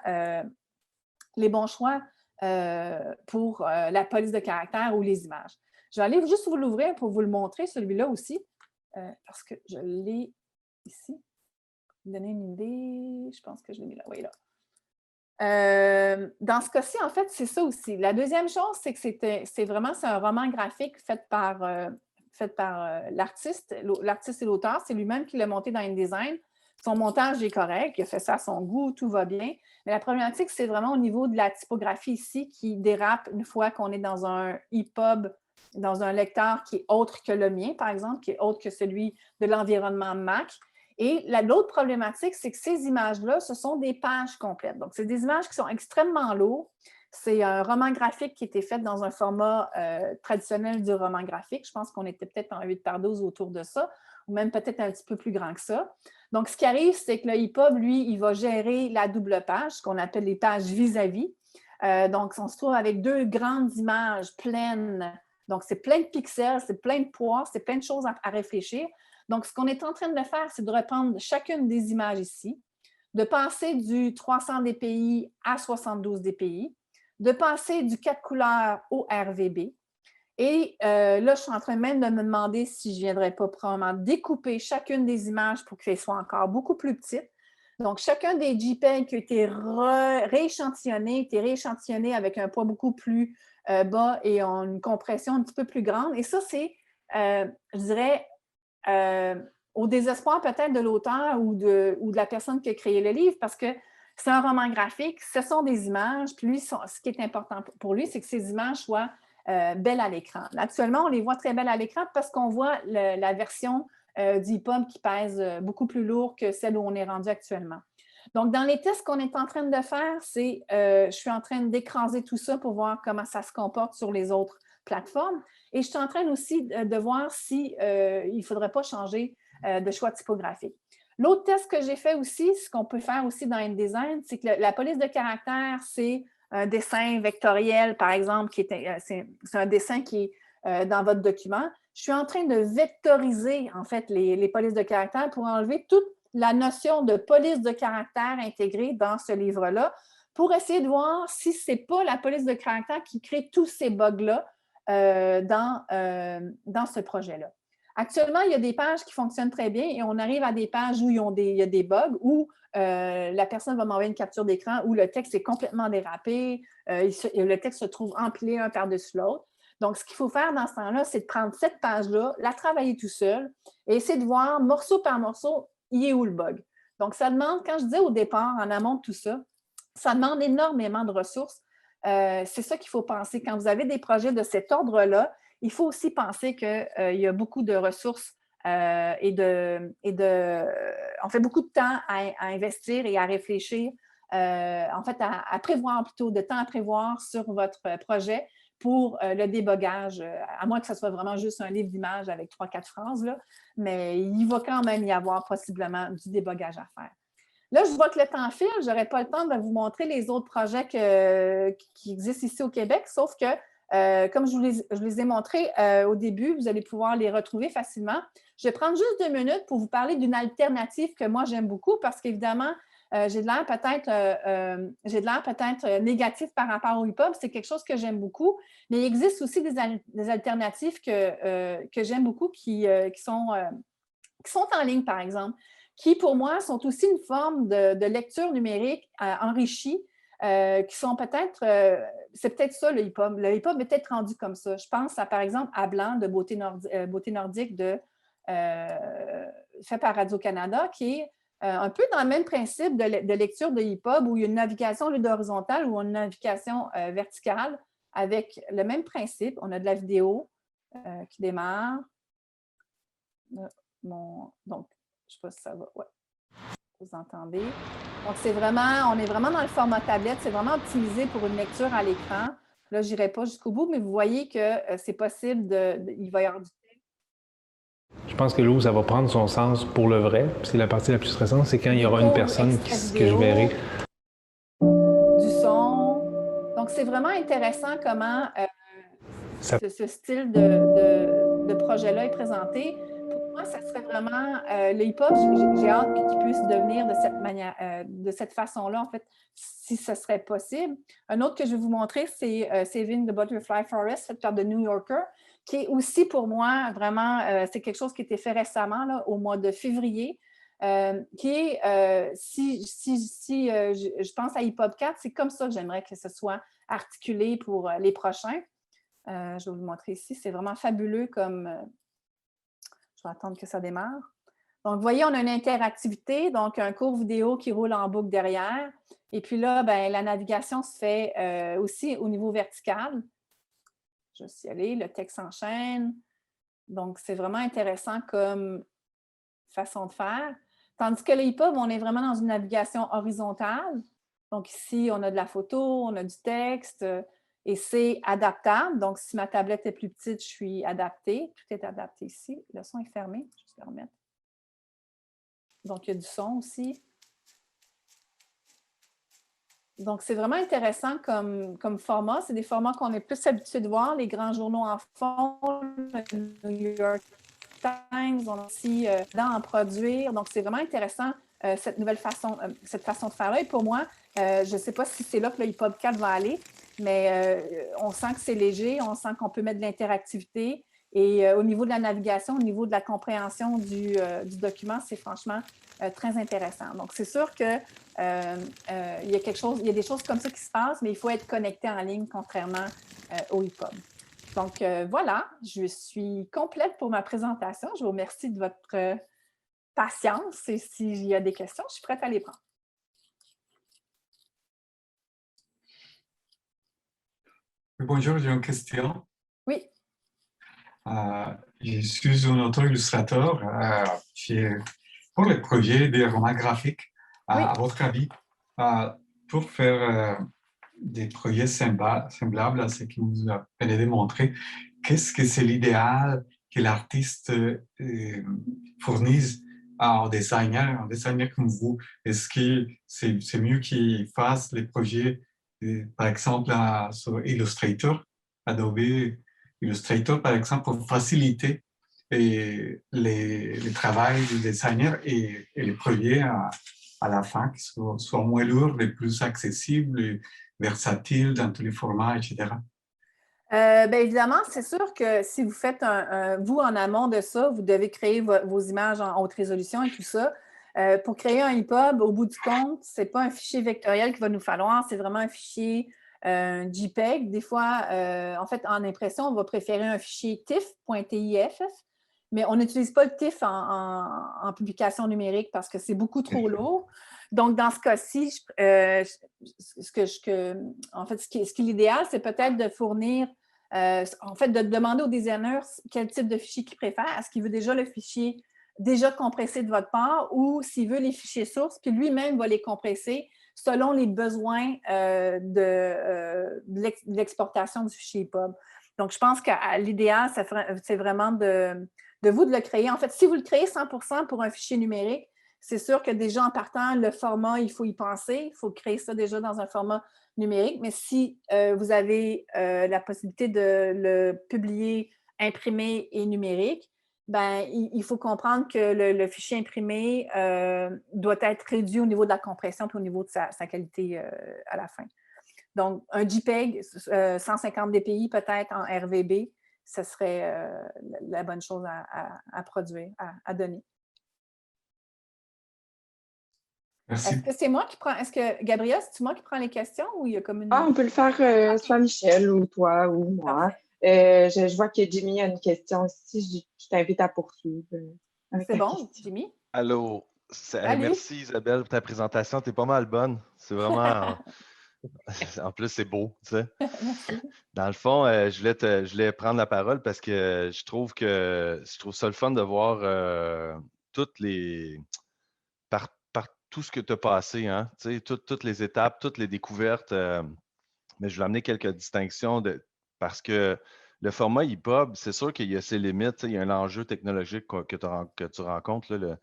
pour la police de caractère ou les images. Je vais aller juste vous l'ouvrir pour vous le montrer, celui-là aussi, parce que je l'ai ici. Vous donner une idée, je pense que je l'ai mis là, oui, là. Dans ce cas-ci, en fait, c'est ça aussi. La deuxième chose, c'est que c'est un roman graphique fait par l'artiste. L'artiste et l'auteur, c'est lui-même qui l'a monté dans InDesign. Son montage est correct, il a fait ça à son goût, tout va bien. Mais la problématique, c'est vraiment au niveau de la typographie ici qui dérape une fois qu'on est dans un EPUB, dans un lecteur qui est autre que le mien, par exemple, qui est autre que celui de l'environnement Mac. Et l'autre problématique, c'est que ces images-là, ce sont des pages complètes. Donc, c'est des images qui sont extrêmement lourdes. C'est un roman graphique qui a été fait dans un format traditionnel du roman graphique. Je pense qu'on était peut-être en 8x12 autour de ça, ou même peut-être un petit peu plus grand que ça. Donc, ce qui arrive, c'est que le EPUB, lui, il va gérer la double page, ce qu'on appelle les pages vis-à-vis. Donc, on se trouve avec deux grandes images pleines. Donc, c'est plein de pixels, c'est plein de poids, c'est plein de choses à réfléchir. Donc, ce qu'on est en train de faire, c'est de reprendre chacune des images ici, de passer du 300 dpi à 72 dpi, de passer du 4 couleurs au RVB. Et là, je suis en train même de me demander si je ne viendrais pas probablement découper chacune des images pour qu'elles soient encore beaucoup plus petites. Donc, chacun des JPEG qui a été rééchantillonné avec un poids beaucoup plus bas et une compression un petit peu plus grande. Et ça, c'est, je dirais, au désespoir peut-être de l'auteur ou de la personne qui a créé le livre, parce que c'est un roman graphique, ce sont des images, puis lui, ce qui est important pour lui, c'est que ces images soient belles à l'écran. Actuellement, on les voit très belles à l'écran parce qu'on voit la version du EPUB qui pèse beaucoup plus lourd que celle où on est rendu actuellement. Donc, dans les tests qu'on est en train de faire, c'est je suis en train d'écraser tout ça pour voir comment ça se comporte sur les autres plateformes. Et je suis en train aussi de voir si il ne faudrait pas changer de choix typographique. L'autre test que j'ai fait aussi, ce qu'on peut faire aussi dans InDesign, c'est que la police de caractère, c'est un dessin vectoriel, par exemple, c'est un dessin qui est dans votre document. Je suis en train de vectoriser, en fait, les polices de caractère pour enlever toute la notion de police de caractère intégrée dans ce livre-là pour essayer de voir si ce n'est pas la police de caractère qui crée tous ces bugs-là dans ce projet-là. Actuellement, il y a des pages qui fonctionnent très bien et on arrive à des pages où il y a des bugs, où la personne va m'envoyer une capture d'écran où le texte est complètement dérapé, le texte se trouve empilé un par-dessus l'autre. Donc, ce qu'il faut faire dans ce temps-là, c'est de prendre cette page-là, la travailler tout seul et essayer de voir morceau par morceau, il est où le bug. Donc, ça demande, quand je dis au départ, en amont de tout ça, ça demande énormément de ressources. C'est ça qu'il faut penser. Quand vous avez des projets de cet ordre-là, il faut aussi penser qu'il y a beaucoup de ressources on fait beaucoup de temps à investir et à réfléchir, en fait, à prévoir plutôt, de temps à prévoir sur votre projet pour le débogage, à moins que ce soit vraiment juste un livre d'images avec 3-4 phrases, là, mais il va quand même y avoir possiblement du débogage à faire. Là, je vois que le temps file, je n'aurai pas le temps de vous montrer les autres projets qui existent ici au Québec, sauf que, comme je les ai montrés au début, vous allez pouvoir les retrouver facilement. Je vais prendre juste 2 minutes pour vous parler d'une alternative que moi, j'aime beaucoup parce qu'évidemment, j'ai de l'air peut-être négatif par rapport au hip-hop. C'est quelque chose que j'aime beaucoup, mais il existe aussi des alternatives que j'aime beaucoup qui sont en ligne, par exemple, qui, pour moi, sont aussi une forme de lecture numérique enrichie, qui sont peut-être, c'est peut-être ça le hip-hop. Le hip-hop est peut-être rendu comme ça. Je pense, par exemple, à Blanc de Beauté Nordique fait par Radio-Canada, qui est un peu dans le même principe de lecture de hip-hop, où il y a une navigation horizontale ou une navigation verticale, avec le même principe. On a de la vidéo qui démarre. Donc, je ne sais pas si ça va. Ouais, vous entendez. Donc, on est vraiment dans le format tablette. C'est vraiment optimisé pour une lecture à l'écran. Là, je n'irai pas jusqu'au bout, mais vous voyez que c'est possible il va y avoir du texte. Je pense que là où ça va prendre son sens pour le vrai, c'est la partie la plus stressante, c'est quand il y aura une personne que je verrai. Du son. Donc, c'est vraiment intéressant comment ce style de projet-là est présenté. Pour moi, ça serait vraiment le hip-hop. J'ai hâte qu'il puisse devenir de cette manière, de cette façon-là, en fait, si ce serait possible. Un autre que je vais vous montrer, c'est Saving the Butterfly Forest, fait par The New Yorker, qui est aussi pour moi vraiment, c'est quelque chose qui a été fait récemment, là, au mois de février. Qui est, je pense à Hip Hop 4, c'est comme ça que j'aimerais que ce soit articulé pour les prochains. Je vais vous le montrer ici. C'est vraiment fabuleux comme... je vais attendre que ça démarre. Donc, vous voyez, on a une interactivité, donc un court vidéo qui roule en boucle derrière. Et puis là, ben, la navigation se fait aussi au niveau vertical. Je vais y aller, le texte s'enchaîne. Donc, c'est vraiment intéressant comme façon de faire. Tandis que le hip-hop, on est vraiment dans une navigation horizontale. Donc ici, on a de la photo, on a du texte et c'est adaptable. Donc, si ma tablette est plus petite, je suis adaptée. Tout est adapté ici. Le son est fermé. Je vais le remettre. Donc, il y a du son aussi. Donc, c'est vraiment intéressant comme format. C'est des formats qu'on est plus habitué de voir. Les grands journaux en font, le New York Times, on a aussi en produire. Donc, c'est vraiment intéressant cette façon de faire-là. Et pour moi, je ne sais pas si c'est là que le Hip Hop 4 va aller, mais on sent que c'est léger, on sent qu'on peut mettre de l'interactivité. Et au niveau de la navigation, au niveau de la compréhension du document, c'est franchement très intéressant. Donc, c'est sûr qu'il y a des choses comme ça qui se passent, mais il faut être connecté en ligne, contrairement au hip-hop. Donc, voilà, je suis complète pour ma présentation. Je vous remercie de votre patience et s'il y a des questions, je suis prête à les prendre. Bonjour, j'ai une question. Oui. Je suis un auteur-illustrateur pour les projets des romans graphiques. Oui. À votre avis, pour faire des projets semblables à ce que vous venez de montrer, qu'est-ce que c'est l'idéal que l'artiste fournisse à un designer comme vous? Est-ce que c'est mieux qu'il fasse les projets, par exemple, sur Illustrator, Adobe Illustrator, par exemple, pour faciliter le travail du designer et les projets à la fin qui soient moins lourds et plus accessibles, et versatiles dans tous les formats, etc. Bien évidemment, c'est sûr que si vous faites vous, en amont de ça, vous devez créer vos images en haute résolution et tout ça. Pour créer un EPUB, au bout du compte, ce n'est pas un fichier vectoriel qu'il va nous falloir, c'est vraiment un fichier JPEG. Des fois, en fait, en impression, on va préférer un fichier TIFF, mais on n'utilise pas le TIFF en publication numérique parce que c'est beaucoup trop lourd. Donc, dans ce cas-ci, en fait, ce qui est l'idéal, c'est peut-être de fournir En fait, de demander au designer quel type de fichier qu'il préfère. Est-ce qu'il veut déjà le fichier déjà compressé de votre part ou s'il veut les fichiers sources, puis lui-même va les compresser selon les besoins de l'exportation du fichier EPUB. Donc, je pense qu'à l'idéal, c'est vraiment de vous de le créer. En fait, si vous le créez 100% pour un fichier numérique, c'est sûr que déjà en partant, le format, il faut y penser. Il faut créer ça déjà dans un format numérique. Mais si vous avez la possibilité de le publier imprimé et numérique, ben, il faut comprendre que le fichier imprimé doit être réduit au niveau de la compression et au niveau de sa qualité à la fin. Donc, un JPEG, 150 dpi peut-être en RVB, ce serait la bonne chose à produire, à donner. Merci. Est-ce que c'est moi qui prends, est-ce que, Gabrielle, c'est moi qui prends les questions ou il y a comme une... Ah, on peut le faire soit Michel ou toi ou moi. Je vois que Jimmy a une question aussi. Je t'invite à poursuivre avec C'est ta bon, question. Jimmy? Allô. Salut. Merci Isabelle pour ta présentation. T'es pas mal bonne. C'est vraiment. En plus, c'est beau, tu sais. Merci. Dans le fond, je voulais prendre la parole parce que je trouve ça le fun de voir toutes les. Par tout ce que tu as passé, hein, tu sais, toutes les étapes, toutes les découvertes. Mais je voulais amener quelques distinctions parce que le format EPUB, c'est sûr qu'il y a ses limites. Tu sais, il y a un enjeu technologique que tu rencontres, là,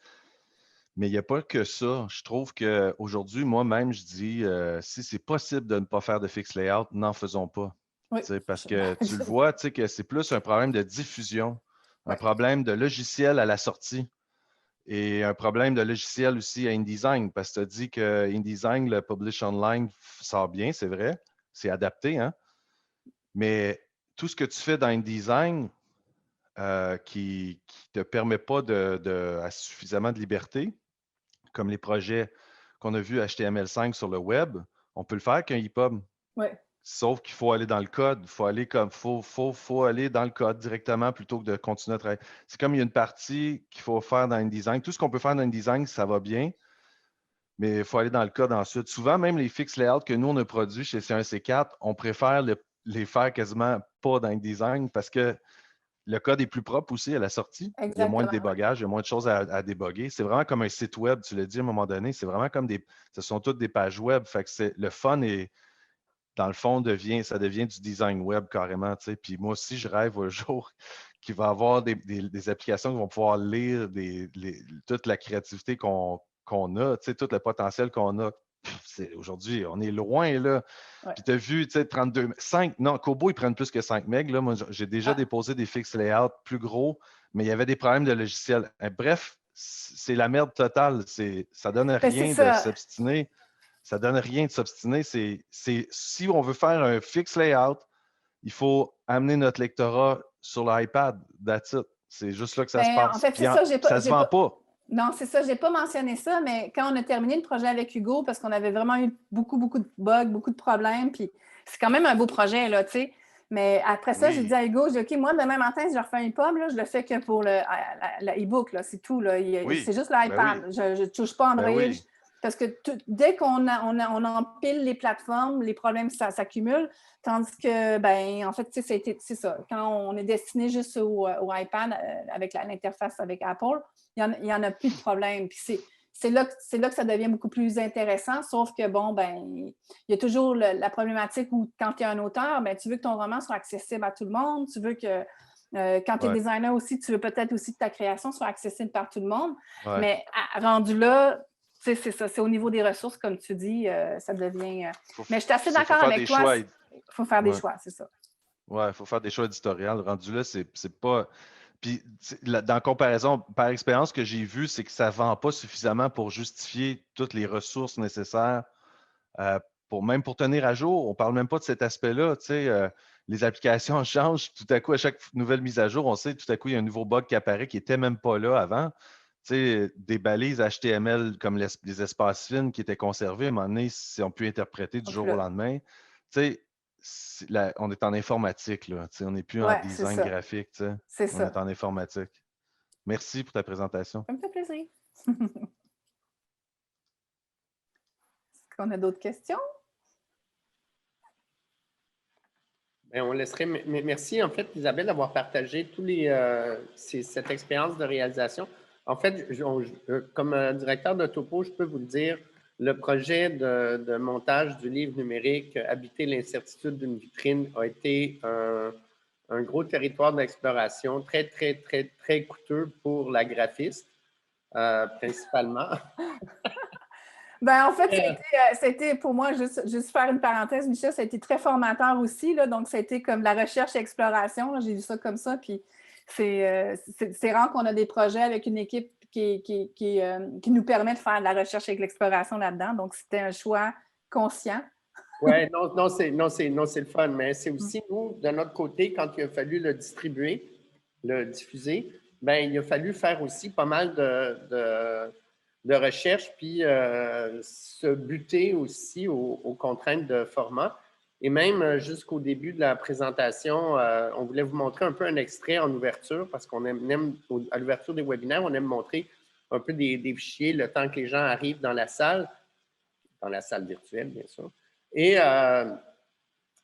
mais il n'y a pas que ça. Je trouve qu'aujourd'hui, moi-même, je dis, si c'est possible de ne pas faire de fixe layout, n'en faisons pas. Oui. Tu sais, parce que tu le vois, tu sais, que c'est plus un problème de diffusion, un Ouais. problème de logiciel à la sortie et un problème de logiciel aussi à InDesign, parce que tu as dit que InDesign, le Publish Online sort bien, c'est vrai, c'est adapté, hein? Mais tout ce que tu fais dans InDesign qui ne te permet pas à suffisamment de liberté, comme les projets qu'on a vus HTML5 sur le web, on peut le faire qu'un EPUB. Ouais. Sauf qu'il faut aller dans le code. Il faut aller faut aller dans le code directement plutôt que de continuer à travailler. C'est comme il y a une partie qu'il faut faire dans InDesign. Tout ce qu'on peut faire dans InDesign, ça va bien, mais il faut aller dans le code ensuite. Souvent, même les fixed layouts que nous, on a produits chez C1, C4, on préfère les faire quasiment pas dans InDesign parce que le code est plus propre aussi à la sortie. Exactement. Il y a moins de débogage, il y a moins de choses à déboguer. C'est vraiment comme un site web, tu l'as dit à un moment donné. C'est vraiment comme ce sont toutes des pages web. Fait que le fun est, dans le fond, ça devient du design web carrément. Tu sais. Puis moi aussi, je rêve un jour qu'il va y avoir des applications qui vont pouvoir lire toute la créativité qu'on a, tu sais, tout le potentiel qu'on a. Aujourd'hui, on est loin, là. Ouais. Puis tu as vu, tu sais, 5, non, Kobo, ils prennent plus que 5 MB. Là. Moi, j'ai déjà déposé des fixed layouts plus gros, mais il y avait des problèmes de logiciel. Bref, c'est la merde totale. Ça donne rien de s'obstiner. Ça donne rien de s'obstiner. Si on veut faire un fixed layout, il faut amener notre lectorat sur l'iPad. That's it. C'est juste là que ça se passe. En fait, c'est ça, ça se vend pas. Non, c'est ça, je n'ai pas mentionné ça, mais quand on a terminé le projet avec Hugo, parce qu'on avait vraiment eu beaucoup de bugs, beaucoup de problèmes, puis c'est quand même un beau projet, là, tu sais. Mais après ça, j'ai dit à Hugo, j'ai dit, OK, moi, demain matin, si je refais un EPUB, là, je le fais que pour l'e-book, là, c'est tout, là. C'est juste l'iPad. Je ne touche pas Android. Parce que dès qu'on empile les plateformes, les problèmes s'accumulent, tandis que, ben, en fait, c'est ça. Quand on est destiné juste au iPad avec l'interface avec Apple, il n'y en a plus de problème. Puis c'est là que ça devient beaucoup plus intéressant, sauf que, bon, ben, il y a toujours la problématique où, quand tu es un auteur, ben, tu veux que ton roman soit accessible à tout le monde, tu veux que, quand tu es designer aussi, tu veux peut-être aussi que ta création soit accessible par tout le monde. Ouais. Mais rendu là, c'est ça, c'est au niveau des ressources, comme tu dis, ça devient... Mais je suis assez d'accord avec toi. Il faut faire des choix, c'est ça. Oui, il faut faire des choix éditoriaux. Rendu là, c'est pas... Puis, dans comparaison, par expérience que j'ai vu, c'est que ça ne vend pas suffisamment pour justifier toutes les ressources nécessaires même pour tenir à jour. On ne parle même pas de cet aspect-là. Tu sais, les applications changent. Tout à coup, à chaque nouvelle mise à jour, on sait tout à coup, il y a un nouveau bug qui apparaît qui n'était même pas là avant. Tu sais, des balises HTML comme les espaces fines qui étaient conservés, à un moment donné, on peut interpréter du jour au lendemain. Tu sais, on est en informatique, là. Tu sais, on n'est plus en design graphique. Tu sais. C'est ça. On est en informatique. Merci pour ta présentation. Ça me fait plaisir. Est-ce qu'on a d'autres questions? Et on laisserait. Merci, en fait, Isabelle, d'avoir partagé cette expérience de réalisation. En fait, comme directeur de Topo, je peux vous le dire, le projet de montage du livre numérique Habiter l'incertitude d'une vitrine a été un gros territoire d'exploration très, très, très, très coûteux pour la graphiste, principalement. Ben, en fait, ça a été pour moi, juste faire une parenthèse, Michel, ça a été très formateur aussi. Là, donc, ça a été comme la recherche et exploration. Là, j'ai vu ça comme ça. Puis, c'est rare qu'on a des projets avec une équipe qui nous permet de faire de la recherche et de l'exploration là-dedans. Donc, c'était un choix conscient. Oui, non, c'est le fun, mais c'est aussi, nous, de notre côté, quand il a fallu le distribuer, le diffuser, ben il a fallu faire aussi pas mal de recherche, puis se buter aussi aux contraintes de format. Et même jusqu'au début de la présentation, on voulait vous montrer un peu un extrait en ouverture, parce qu'on aime à l'ouverture des webinaires, on aime montrer un peu des fichiers le temps que les gens arrivent dans la salle virtuelle, bien sûr. Et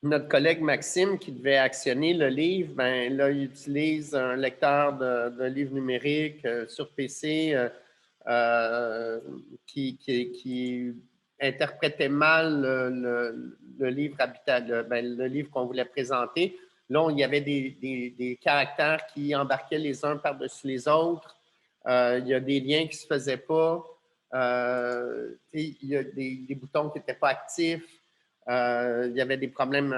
notre collègue Maxime, qui devait actionner le livre, ben là, il utilise un lecteur de livres numériques sur PC qui interprétait mal le livre le livre qu'on voulait présenter. Là, il y avait des caractères qui embarquaient les uns par-dessus les autres. Il y a des liens qui ne se faisaient pas. Il y a des boutons qui n'étaient pas actifs. Il y avait des problèmes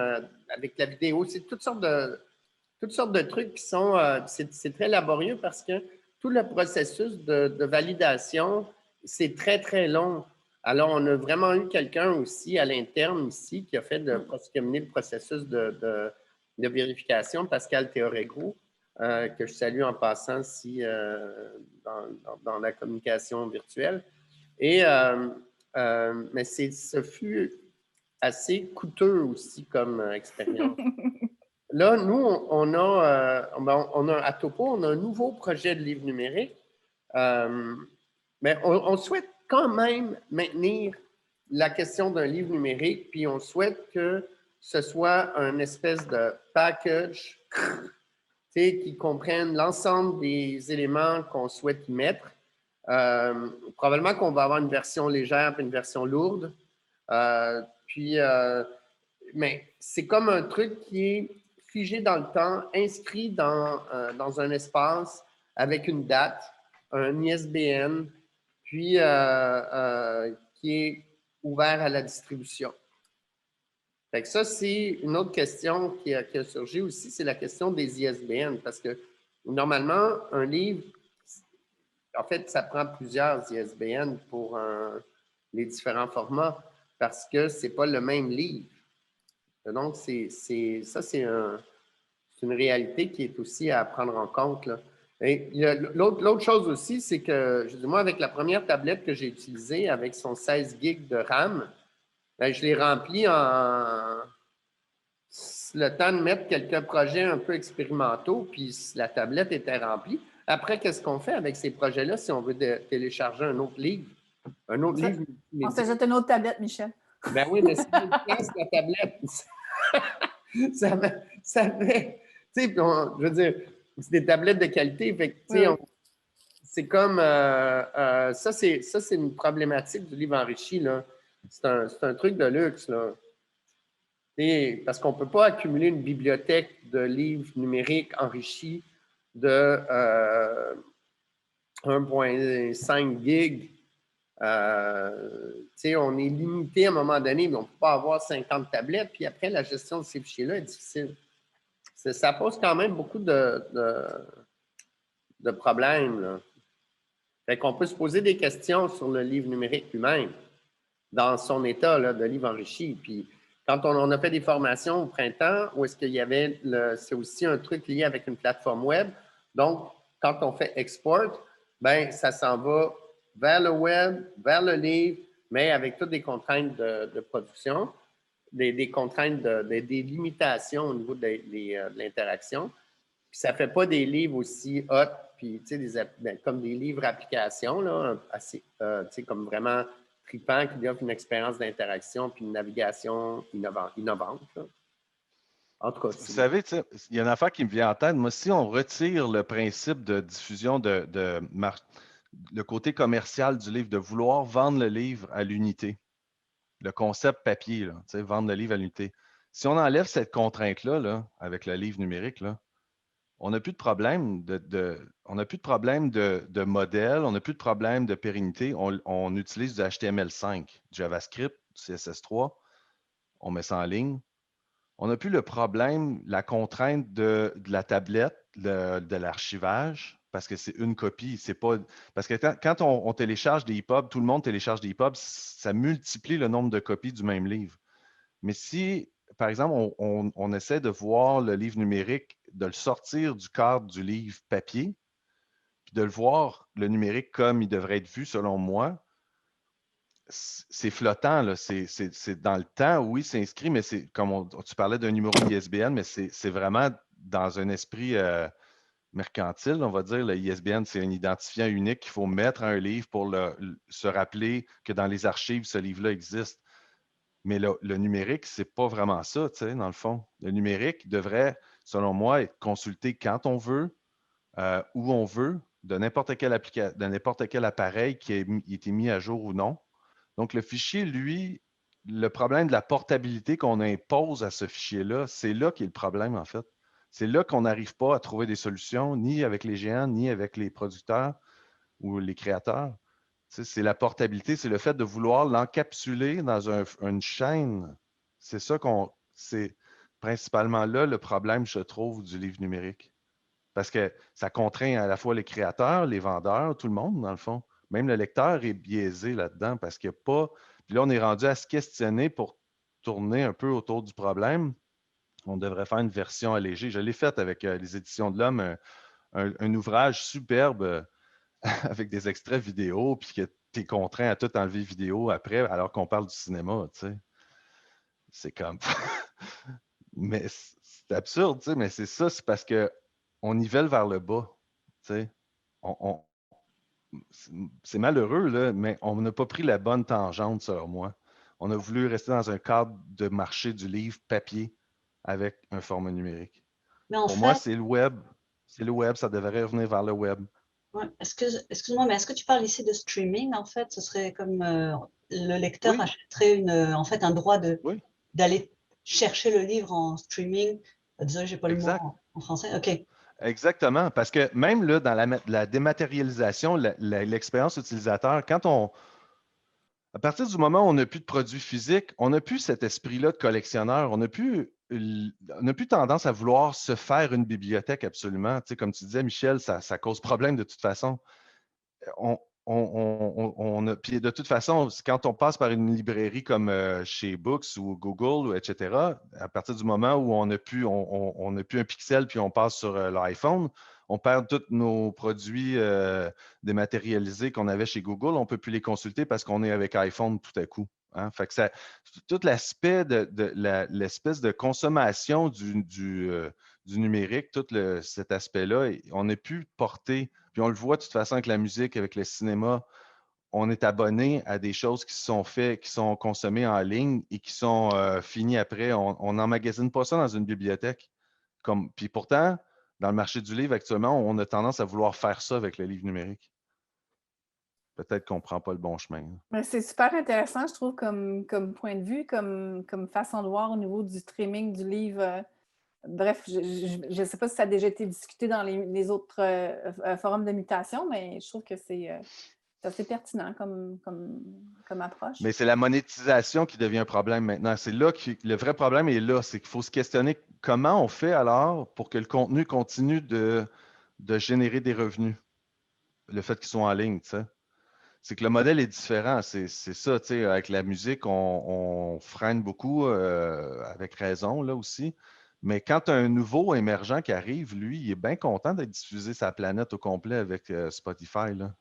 avec la vidéo. C'est toutes sortes de trucs qui sont... c'est très laborieux parce que tout le processus de validation, c'est très, très long. Alors, on a vraiment eu quelqu'un aussi à l'interne ici qui a mené le processus de vérification, Pascal Théorégro, que je salue en passant ici dans la communication virtuelle. Mais ce fut assez coûteux aussi comme expérience. Là, nous, on a à Topo, on a un nouveau projet de livre numérique, mais on souhaite quand même maintenir la question d'un livre numérique, puis on souhaite que ce soit un espèce de package qui comprenne l'ensemble des éléments qu'on souhaite y mettre. Probablement qu'on va avoir une version légère et une version lourde. Mais c'est comme un truc qui est figé dans le temps, inscrit dans un espace avec une date, un ISBN, puis qui est ouvert à la distribution. Fait que ça, c'est une autre question qui a surgi aussi, c'est la question des ISBN, parce que normalement, un livre, en fait, ça prend plusieurs ISBN pour les différents formats, parce que ce n'est pas le même livre. Donc, c'est une réalité qui est aussi à prendre en compte, là. Et l'autre chose aussi, c'est que, moi, avec la première tablette que j'ai utilisée, avec son 16 GB de RAM, ben, je l'ai rempli en le temps de mettre quelques projets un peu expérimentaux, puis la tablette était remplie. Après, qu'est-ce qu'on fait avec ces projets-là si on veut télécharger un autre livre? Un autre livre. On s'ajoute une autre tablette, Michel. Ben oui, mais c'est une pièce, la tablette. ça fait tu sais, je veux dire, c'est des tablettes de qualité. Fait que, c'est comme, ça, c'est une problématique du livre enrichi, là. C'est un truc de luxe, là. Parce qu'on ne peut pas accumuler une bibliothèque de livres numériques enrichis de 1,5 gig. On est limité à un moment donné, mais on ne peut pas avoir 50 tablettes. Puis après, la gestion de ces fichiers-là est difficile. Ça pose quand même beaucoup de problèmes, là. Fait qu'on peut se poser des questions sur le livre numérique lui-même, dans son état là, de livre enrichi. Puis quand on a fait des formations au printemps, où est-ce qu'il y avait, c'est aussi un truc lié avec une plateforme web. Donc, quand on fait export, ben ça s'en va vers le web, vers le livre, mais avec toutes des contraintes de production, des contraintes, des limitations au niveau de l'interaction. Puis ça ne fait pas des livres aussi hot, puis comme des livres applications, là, assez, comme vraiment tripants, qui offrent une expérience d'interaction puis une navigation innovante. Là. En tout cas, Vous savez, tu sais, il y a une affaire qui me vient en tête. Moi, si on retire le principe de diffusion le côté commercial du livre, de vouloir vendre le livre à l'unité, le concept papier, là, tu sais, vendre le livre à l'unité. Si on enlève cette contrainte-là, là, avec le livre numérique, là, on n'a plus de problème on n'a plus de problème de modèle, on n'a plus de problème de pérennité. On utilise du HTML5, du JavaScript, du CSS3, on met ça en ligne. On n'a plus le problème, la contrainte de la tablette, de l'archivage, parce que c'est une copie. C'est pas. Parce que quand on télécharge des EPUB, tout le monde télécharge des EPUB, ça multiplie le nombre de copies du même livre. Mais si, par exemple, on essaie de voir le livre numérique, de le sortir du cadre du livre papier, puis de le voir, le numérique, comme il devrait être vu, selon moi, c'est flottant, là. C'est dans le temps, oui, c'est inscrit, mais c'est comme tu parlais d'un numéro ISBN, mais c'est vraiment dans un esprit mercantile, on va dire. Le ISBN, c'est un identifiant unique qu'il faut mettre à un livre pour se rappeler que dans les archives, ce livre-là existe. Mais le numérique, c'est pas vraiment ça, tu sais, dans le fond. Le numérique devrait, selon moi, être consulté quand on veut, où on veut, de n'importe quel appareil qui a été mis à jour ou non. Donc, le fichier, lui, le problème de la portabilité qu'on impose à ce fichier-là, c'est là qu'est le problème, en fait. C'est là qu'on n'arrive pas à trouver des solutions, ni avec les géants, ni avec les producteurs ou les créateurs. Tu sais, c'est la portabilité, c'est le fait de vouloir l'encapsuler dans une chaîne. C'est principalement là le problème, je trouve, du livre numérique. Parce que ça contraint à la fois les créateurs, les vendeurs, tout le monde, dans le fond. Même le lecteur est biaisé là-dedans parce qu'il n'y a pas. Puis là, on est rendu à se questionner pour tourner un peu autour du problème. On devrait faire une version allégée. Je l'ai faite avec les Éditions de l'Homme, un ouvrage superbe avec des extraits vidéo, puis que tu es contraint à tout enlever vidéo après, alors qu'on parle du cinéma, tu sais. C'est comme. Mais c'est absurde, tu sais, mais c'est ça, c'est parce qu'on nivelle vers le bas, tu sais. On, c'est malheureux, là, mais on n'a pas pris la bonne tangente, selon moi. On a voulu rester dans un cadre de marché du livre papier avec un format numérique. Mais en Pour moi, fait, c'est le web. C'est le web, ça devrait revenir vers le web. ouais, excuse-moi, mais est-ce que tu parles ici de streaming, en fait? Ce serait comme le lecteur Oui, achèterait en fait, un droit oui, d'aller chercher le livre en streaming. Désolé, j'ai pas le mot exact. en français. OK. Exactement, parce que même là, dans la dématérialisation, l'expérience utilisateur, à partir du moment où on n'a plus de produits physiques, on n'a plus cet esprit-là de collectionneur, on n'a plus tendance à vouloir se faire une bibliothèque absolument. Tu sais, comme tu disais, Michel, ça cause problème de toute façon. Puis de toute façon, quand on passe par une librairie comme chez Books ou Google, etc., à partir du moment où on n'a plus un pixel puis on passe sur l'iPhone, on perd tous nos produits dématérialisés qu'on avait chez Google. On ne peut plus les consulter parce qu'on est avec iPhone tout à coup. Hein? Fait que tout l'aspect l'espèce de consommation du numérique, cet aspect-là, on n'est plus porté. Puis on le voit de toute façon avec la musique, avec le cinéma, on est abonné à des choses qui sont faites, qui sont consommées en ligne et qui sont finies après. On n'emmagasine pas ça dans une bibliothèque. Puis pourtant, dans le marché du livre actuellement, on a tendance à vouloir faire ça avec le livre numérique. Peut-être qu'on ne prend pas le bon chemin. Mais c'est super intéressant, je trouve, comme point de vue, comme façon de voir au niveau du streaming du livre. Bref, je ne sais pas si ça a déjà été discuté dans les autres forums de mutation, mais je trouve que c'est assez pertinent comme approche. Mais c'est la monétisation qui devient un problème maintenant. C'est là que le vrai problème est là. C'est qu'il faut se questionner comment on fait alors pour que le contenu continue de générer des revenus. Le fait qu'ils soient en ligne, tu sais. C'est que le modèle est différent. C'est ça, tu sais. Avec la musique, on freine beaucoup, avec raison, là aussi. Mais quand tu as un nouveau émergent qui arrive, lui, il est bien content d'être diffusé sa planète au complet avec Spotify, là.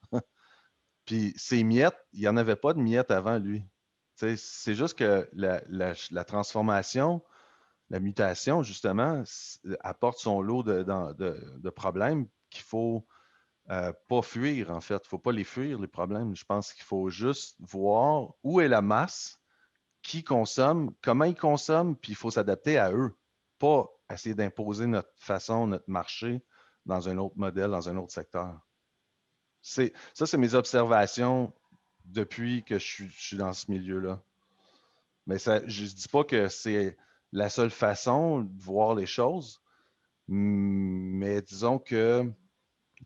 Puis ces miettes, il n'y en avait pas de miettes avant lui. C'est juste que la transformation, la mutation, justement, apporte son lot de problèmes qu'il ne faut pas fuir, en fait. Il ne faut pas les fuir, les problèmes. Je pense qu'il faut juste voir où est la masse, qui consomme, comment ils consomment, puis il faut s'adapter à eux pas essayer d'imposer notre façon, notre marché dans un autre modèle, dans un autre secteur. Ça, c'est mes observations depuis que je suis dans ce milieu-là. Mais ça, je ne dis pas que c'est la seule façon de voir les choses, mais disons que,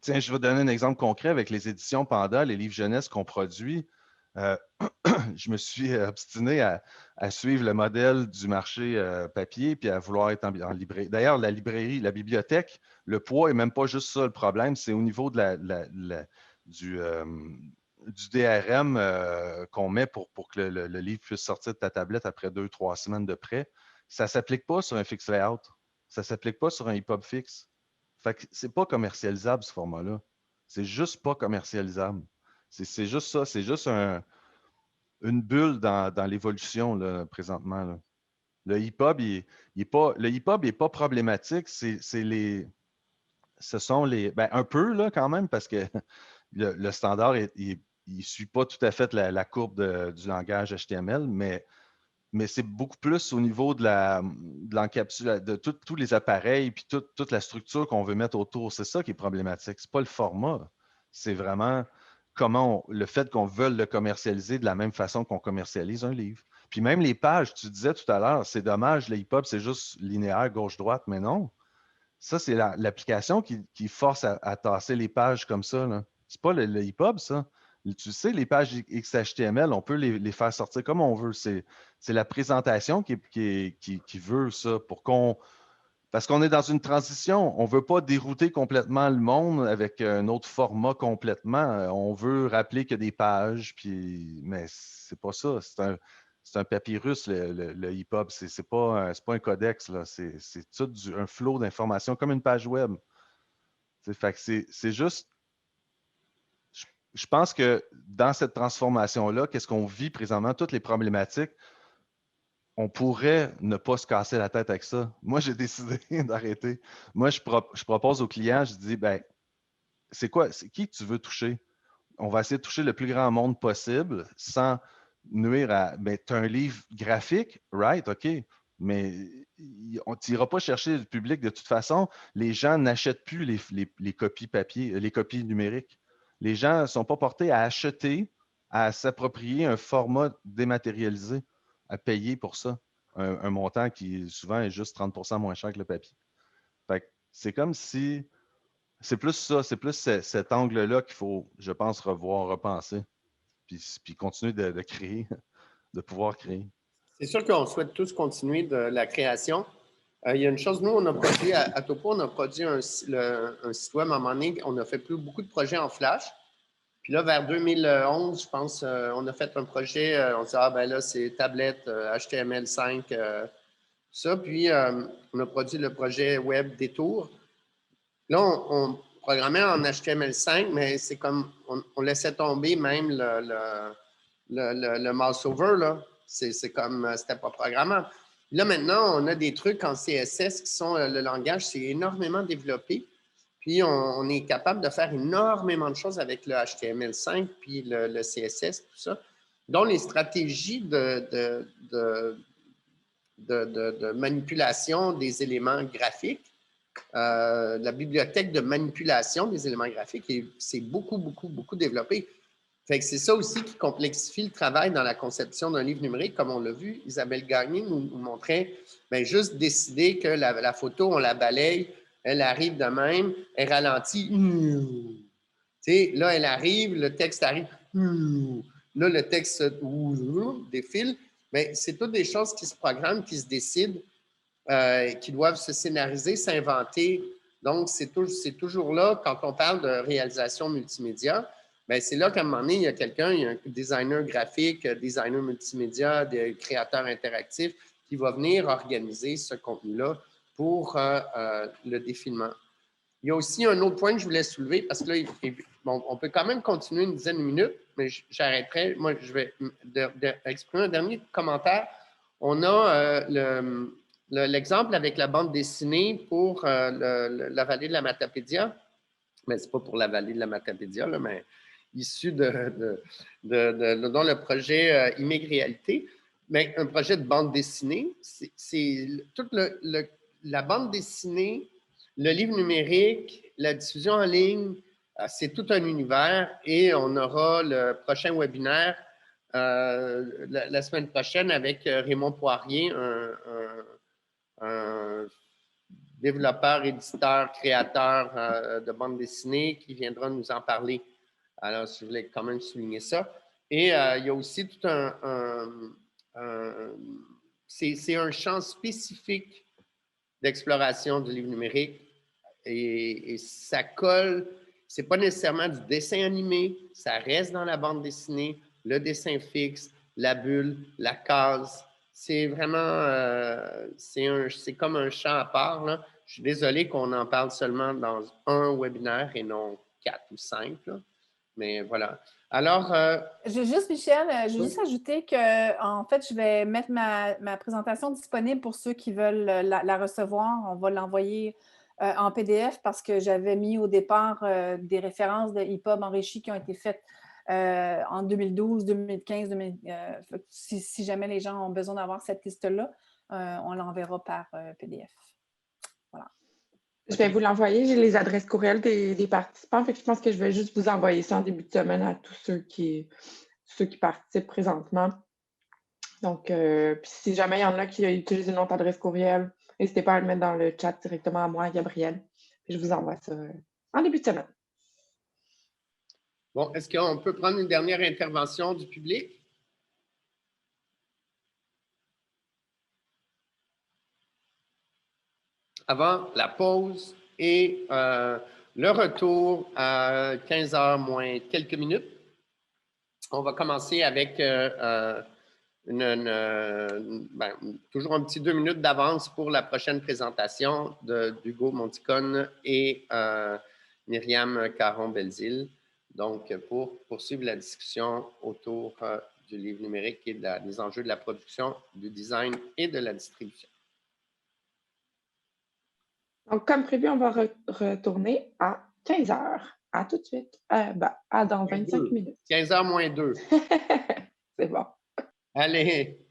tiens, je vais donner un exemple concret avec les éditions Panda, les livres jeunesse qu'on produit. Je me suis obstiné à suivre le modèle du marché papier puis à vouloir être en librairie. D'ailleurs, la librairie, la bibliothèque, le poids n'est même pas juste ça le problème, c'est au niveau de du DRM qu'on met pour que le livre puisse sortir de ta tablette après 2-3 semaines de prêt. Ça ne s'applique pas sur un fixe layout. Ça ne s'applique pas sur un EPUB fixe. Fait que c'est pas commercialisable, ce format-là. C'est juste pas commercialisable. C'est juste ça. C'est juste une bulle dans l'évolution présentement. Là. Le EPUB, il est pas problématique. Ce sont les. Ben, un peu là, quand même, parce que le standard, il ne suit pas tout à fait la courbe du langage HTML, mais c'est beaucoup plus au niveau de l'encapsulation, de tous les appareils puis toute la structure qu'on veut mettre autour. C'est ça qui est problématique. Ce n'est pas le format. C'est vraiment le fait qu'on veuille le commercialiser de la même façon qu'on commercialise un livre. Puis même les pages, tu disais tout à l'heure, c'est dommage, le EPUB, c'est juste linéaire, gauche-droite, mais non. Ça, c'est l'application qui force à tasser les pages comme ça. Ce n'est pas le EPUB, ça. Tu sais, les pages XHTML, on peut les faire sortir comme on veut. C'est la présentation qui veut ça parce qu'on est dans une transition. On ne veut pas dérouter complètement le monde avec un autre format complètement. On veut rappeler qu'il y a des pages, mais c'est pas ça. C'est un papyrus, le EPUB. C'est pas un codex. C'est tout un flot d'informations comme une page web. Fait que c'est juste. Je pense que dans cette transformation-là, qu'est-ce qu'on vit présentement, toutes les problématiques, on pourrait ne pas se casser la tête avec ça. Moi, j'ai décidé d'arrêter. Moi, je propose aux clients, je dis, ben, c'est qui tu veux toucher? On va essayer de toucher le plus grand monde possible sans nuire à. Ben, tu as un livre graphique, right? OK. Mais tu n'iras pas chercher le public de toute façon. Les gens n'achètent plus les copies papier, les copies numériques. Les gens ne sont pas portés à acheter, à s'approprier un format dématérialisé, à payer pour ça. Un montant qui souvent est juste 30% moins cher que le papier. C'est comme si. C'est plus ça, c'est plus cet angle-là qu'il faut, je pense, repenser, puis continuer de créer, de pouvoir créer. C'est sûr qu'on souhaite tous continuer de la création. Il y a une chose, nous, on a produit à Topo, on a produit un site web à un moment donné, on a fait beaucoup de projets en Flash. Puis là, vers 2011, je pense, on a fait un projet, on s'est dit, ah ben là, c'est tablette, HTML5, ça. Puis, on a produit le projet web Détour. Là, on programmait en HTML5, mais c'est comme, on laissait tomber même le mouse-over, là. C'est comme, c'était pas programmable. Là, maintenant, on a des trucs en CSS qui sont, le langage, c'est énormément développé. Puis, on est capable de faire énormément de choses avec le HTML5 puis le CSS, tout ça, dont les stratégies de manipulation des éléments graphiques, la bibliothèque de manipulation des éléments graphiques, c'est beaucoup développé. Fait que c'est ça aussi qui complexifie le travail dans la conception d'un livre numérique, comme on l'a vu. Isabelle Gagné nous montrait, bien, juste décider que la photo, on la balaye, elle arrive de même, elle ralentit. Là, elle arrive, le texte arrive. Là, le texte défile. Bien, c'est toutes des choses qui se programment, qui se décident, qui doivent se scénariser, s'inventer. Donc, c'est toujours là, quand on parle de réalisation multimédia, bien, c'est là qu'à un moment donné, il y a quelqu'un, il y a un designer graphique, designer multimédia, des créateurs interactifs qui va venir organiser ce contenu-là pour le défilement. Il y a aussi un autre point que je voulais soulever, parce que là, bon, on peut quand même continuer une dizaine de minutes, mais j'arrêterai. Moi, je vais exprimer un dernier commentaire. On a l'exemple avec la bande dessinée pour la vallée de la Matapédia. Mais ce n'est pas pour la vallée de la Matapédia, là, mais issu dont le projet Immigréalité. Mais un projet de bande dessinée, c'est tout la bande dessinée, le livre numérique, la diffusion en ligne, c'est tout un univers et on aura le prochain webinaire la semaine prochaine avec Raymond Poirier, un développeur, éditeur, créateur de bande dessinée qui viendra nous en parler. Alors, je voulais quand même souligner ça. Et il y a aussi tout c'est un champ spécifique d'exploration du livre numérique et ça colle, c'est pas nécessairement du dessin animé, ça reste dans la bande dessinée, le dessin fixe, la bulle, la case. C'est vraiment, c'est comme un champ à part, là. Je suis désolé qu'on en parle seulement dans un webinaire et non 4 ou 5, là. Mais voilà. Alors, Michel, je veux oui. juste ajouter que, en fait, je vais mettre ma présentation disponible pour ceux qui veulent la recevoir. On va l'envoyer en PDF parce que j'avais mis au départ des références de EPUB enrichies qui ont été faites en 2012, 2015, si jamais les gens ont besoin d'avoir cette liste-là, on l'enverra par PDF. Voilà. Je vais vous l'envoyer. J'ai les adresses courriels des participants. Fait que je pense que je vais juste vous envoyer ça en début de semaine à tous ceux qui participent présentement. Donc, si jamais il y en a qui utilisent une autre adresse courriel, n'hésitez pas à le mettre dans le chat directement à moi, Gabrielle. Je vous envoie ça en début de semaine. Bon, est-ce qu'on peut prendre une dernière intervention du public? Avant la pause et le retour à 15h moins quelques minutes. On va commencer avec toujours un petit 2 minutes d'avance pour la prochaine présentation d'Hugo Monticone et Myriam Caron-Belzile. Donc, pour poursuivre la discussion autour du livre numérique et des enjeux de la production, du design et de la distribution. Donc, comme prévu, on va retourner à 15h. À tout de suite. Dans 25 minutes. 15h moins 2. C'est bon. Allez.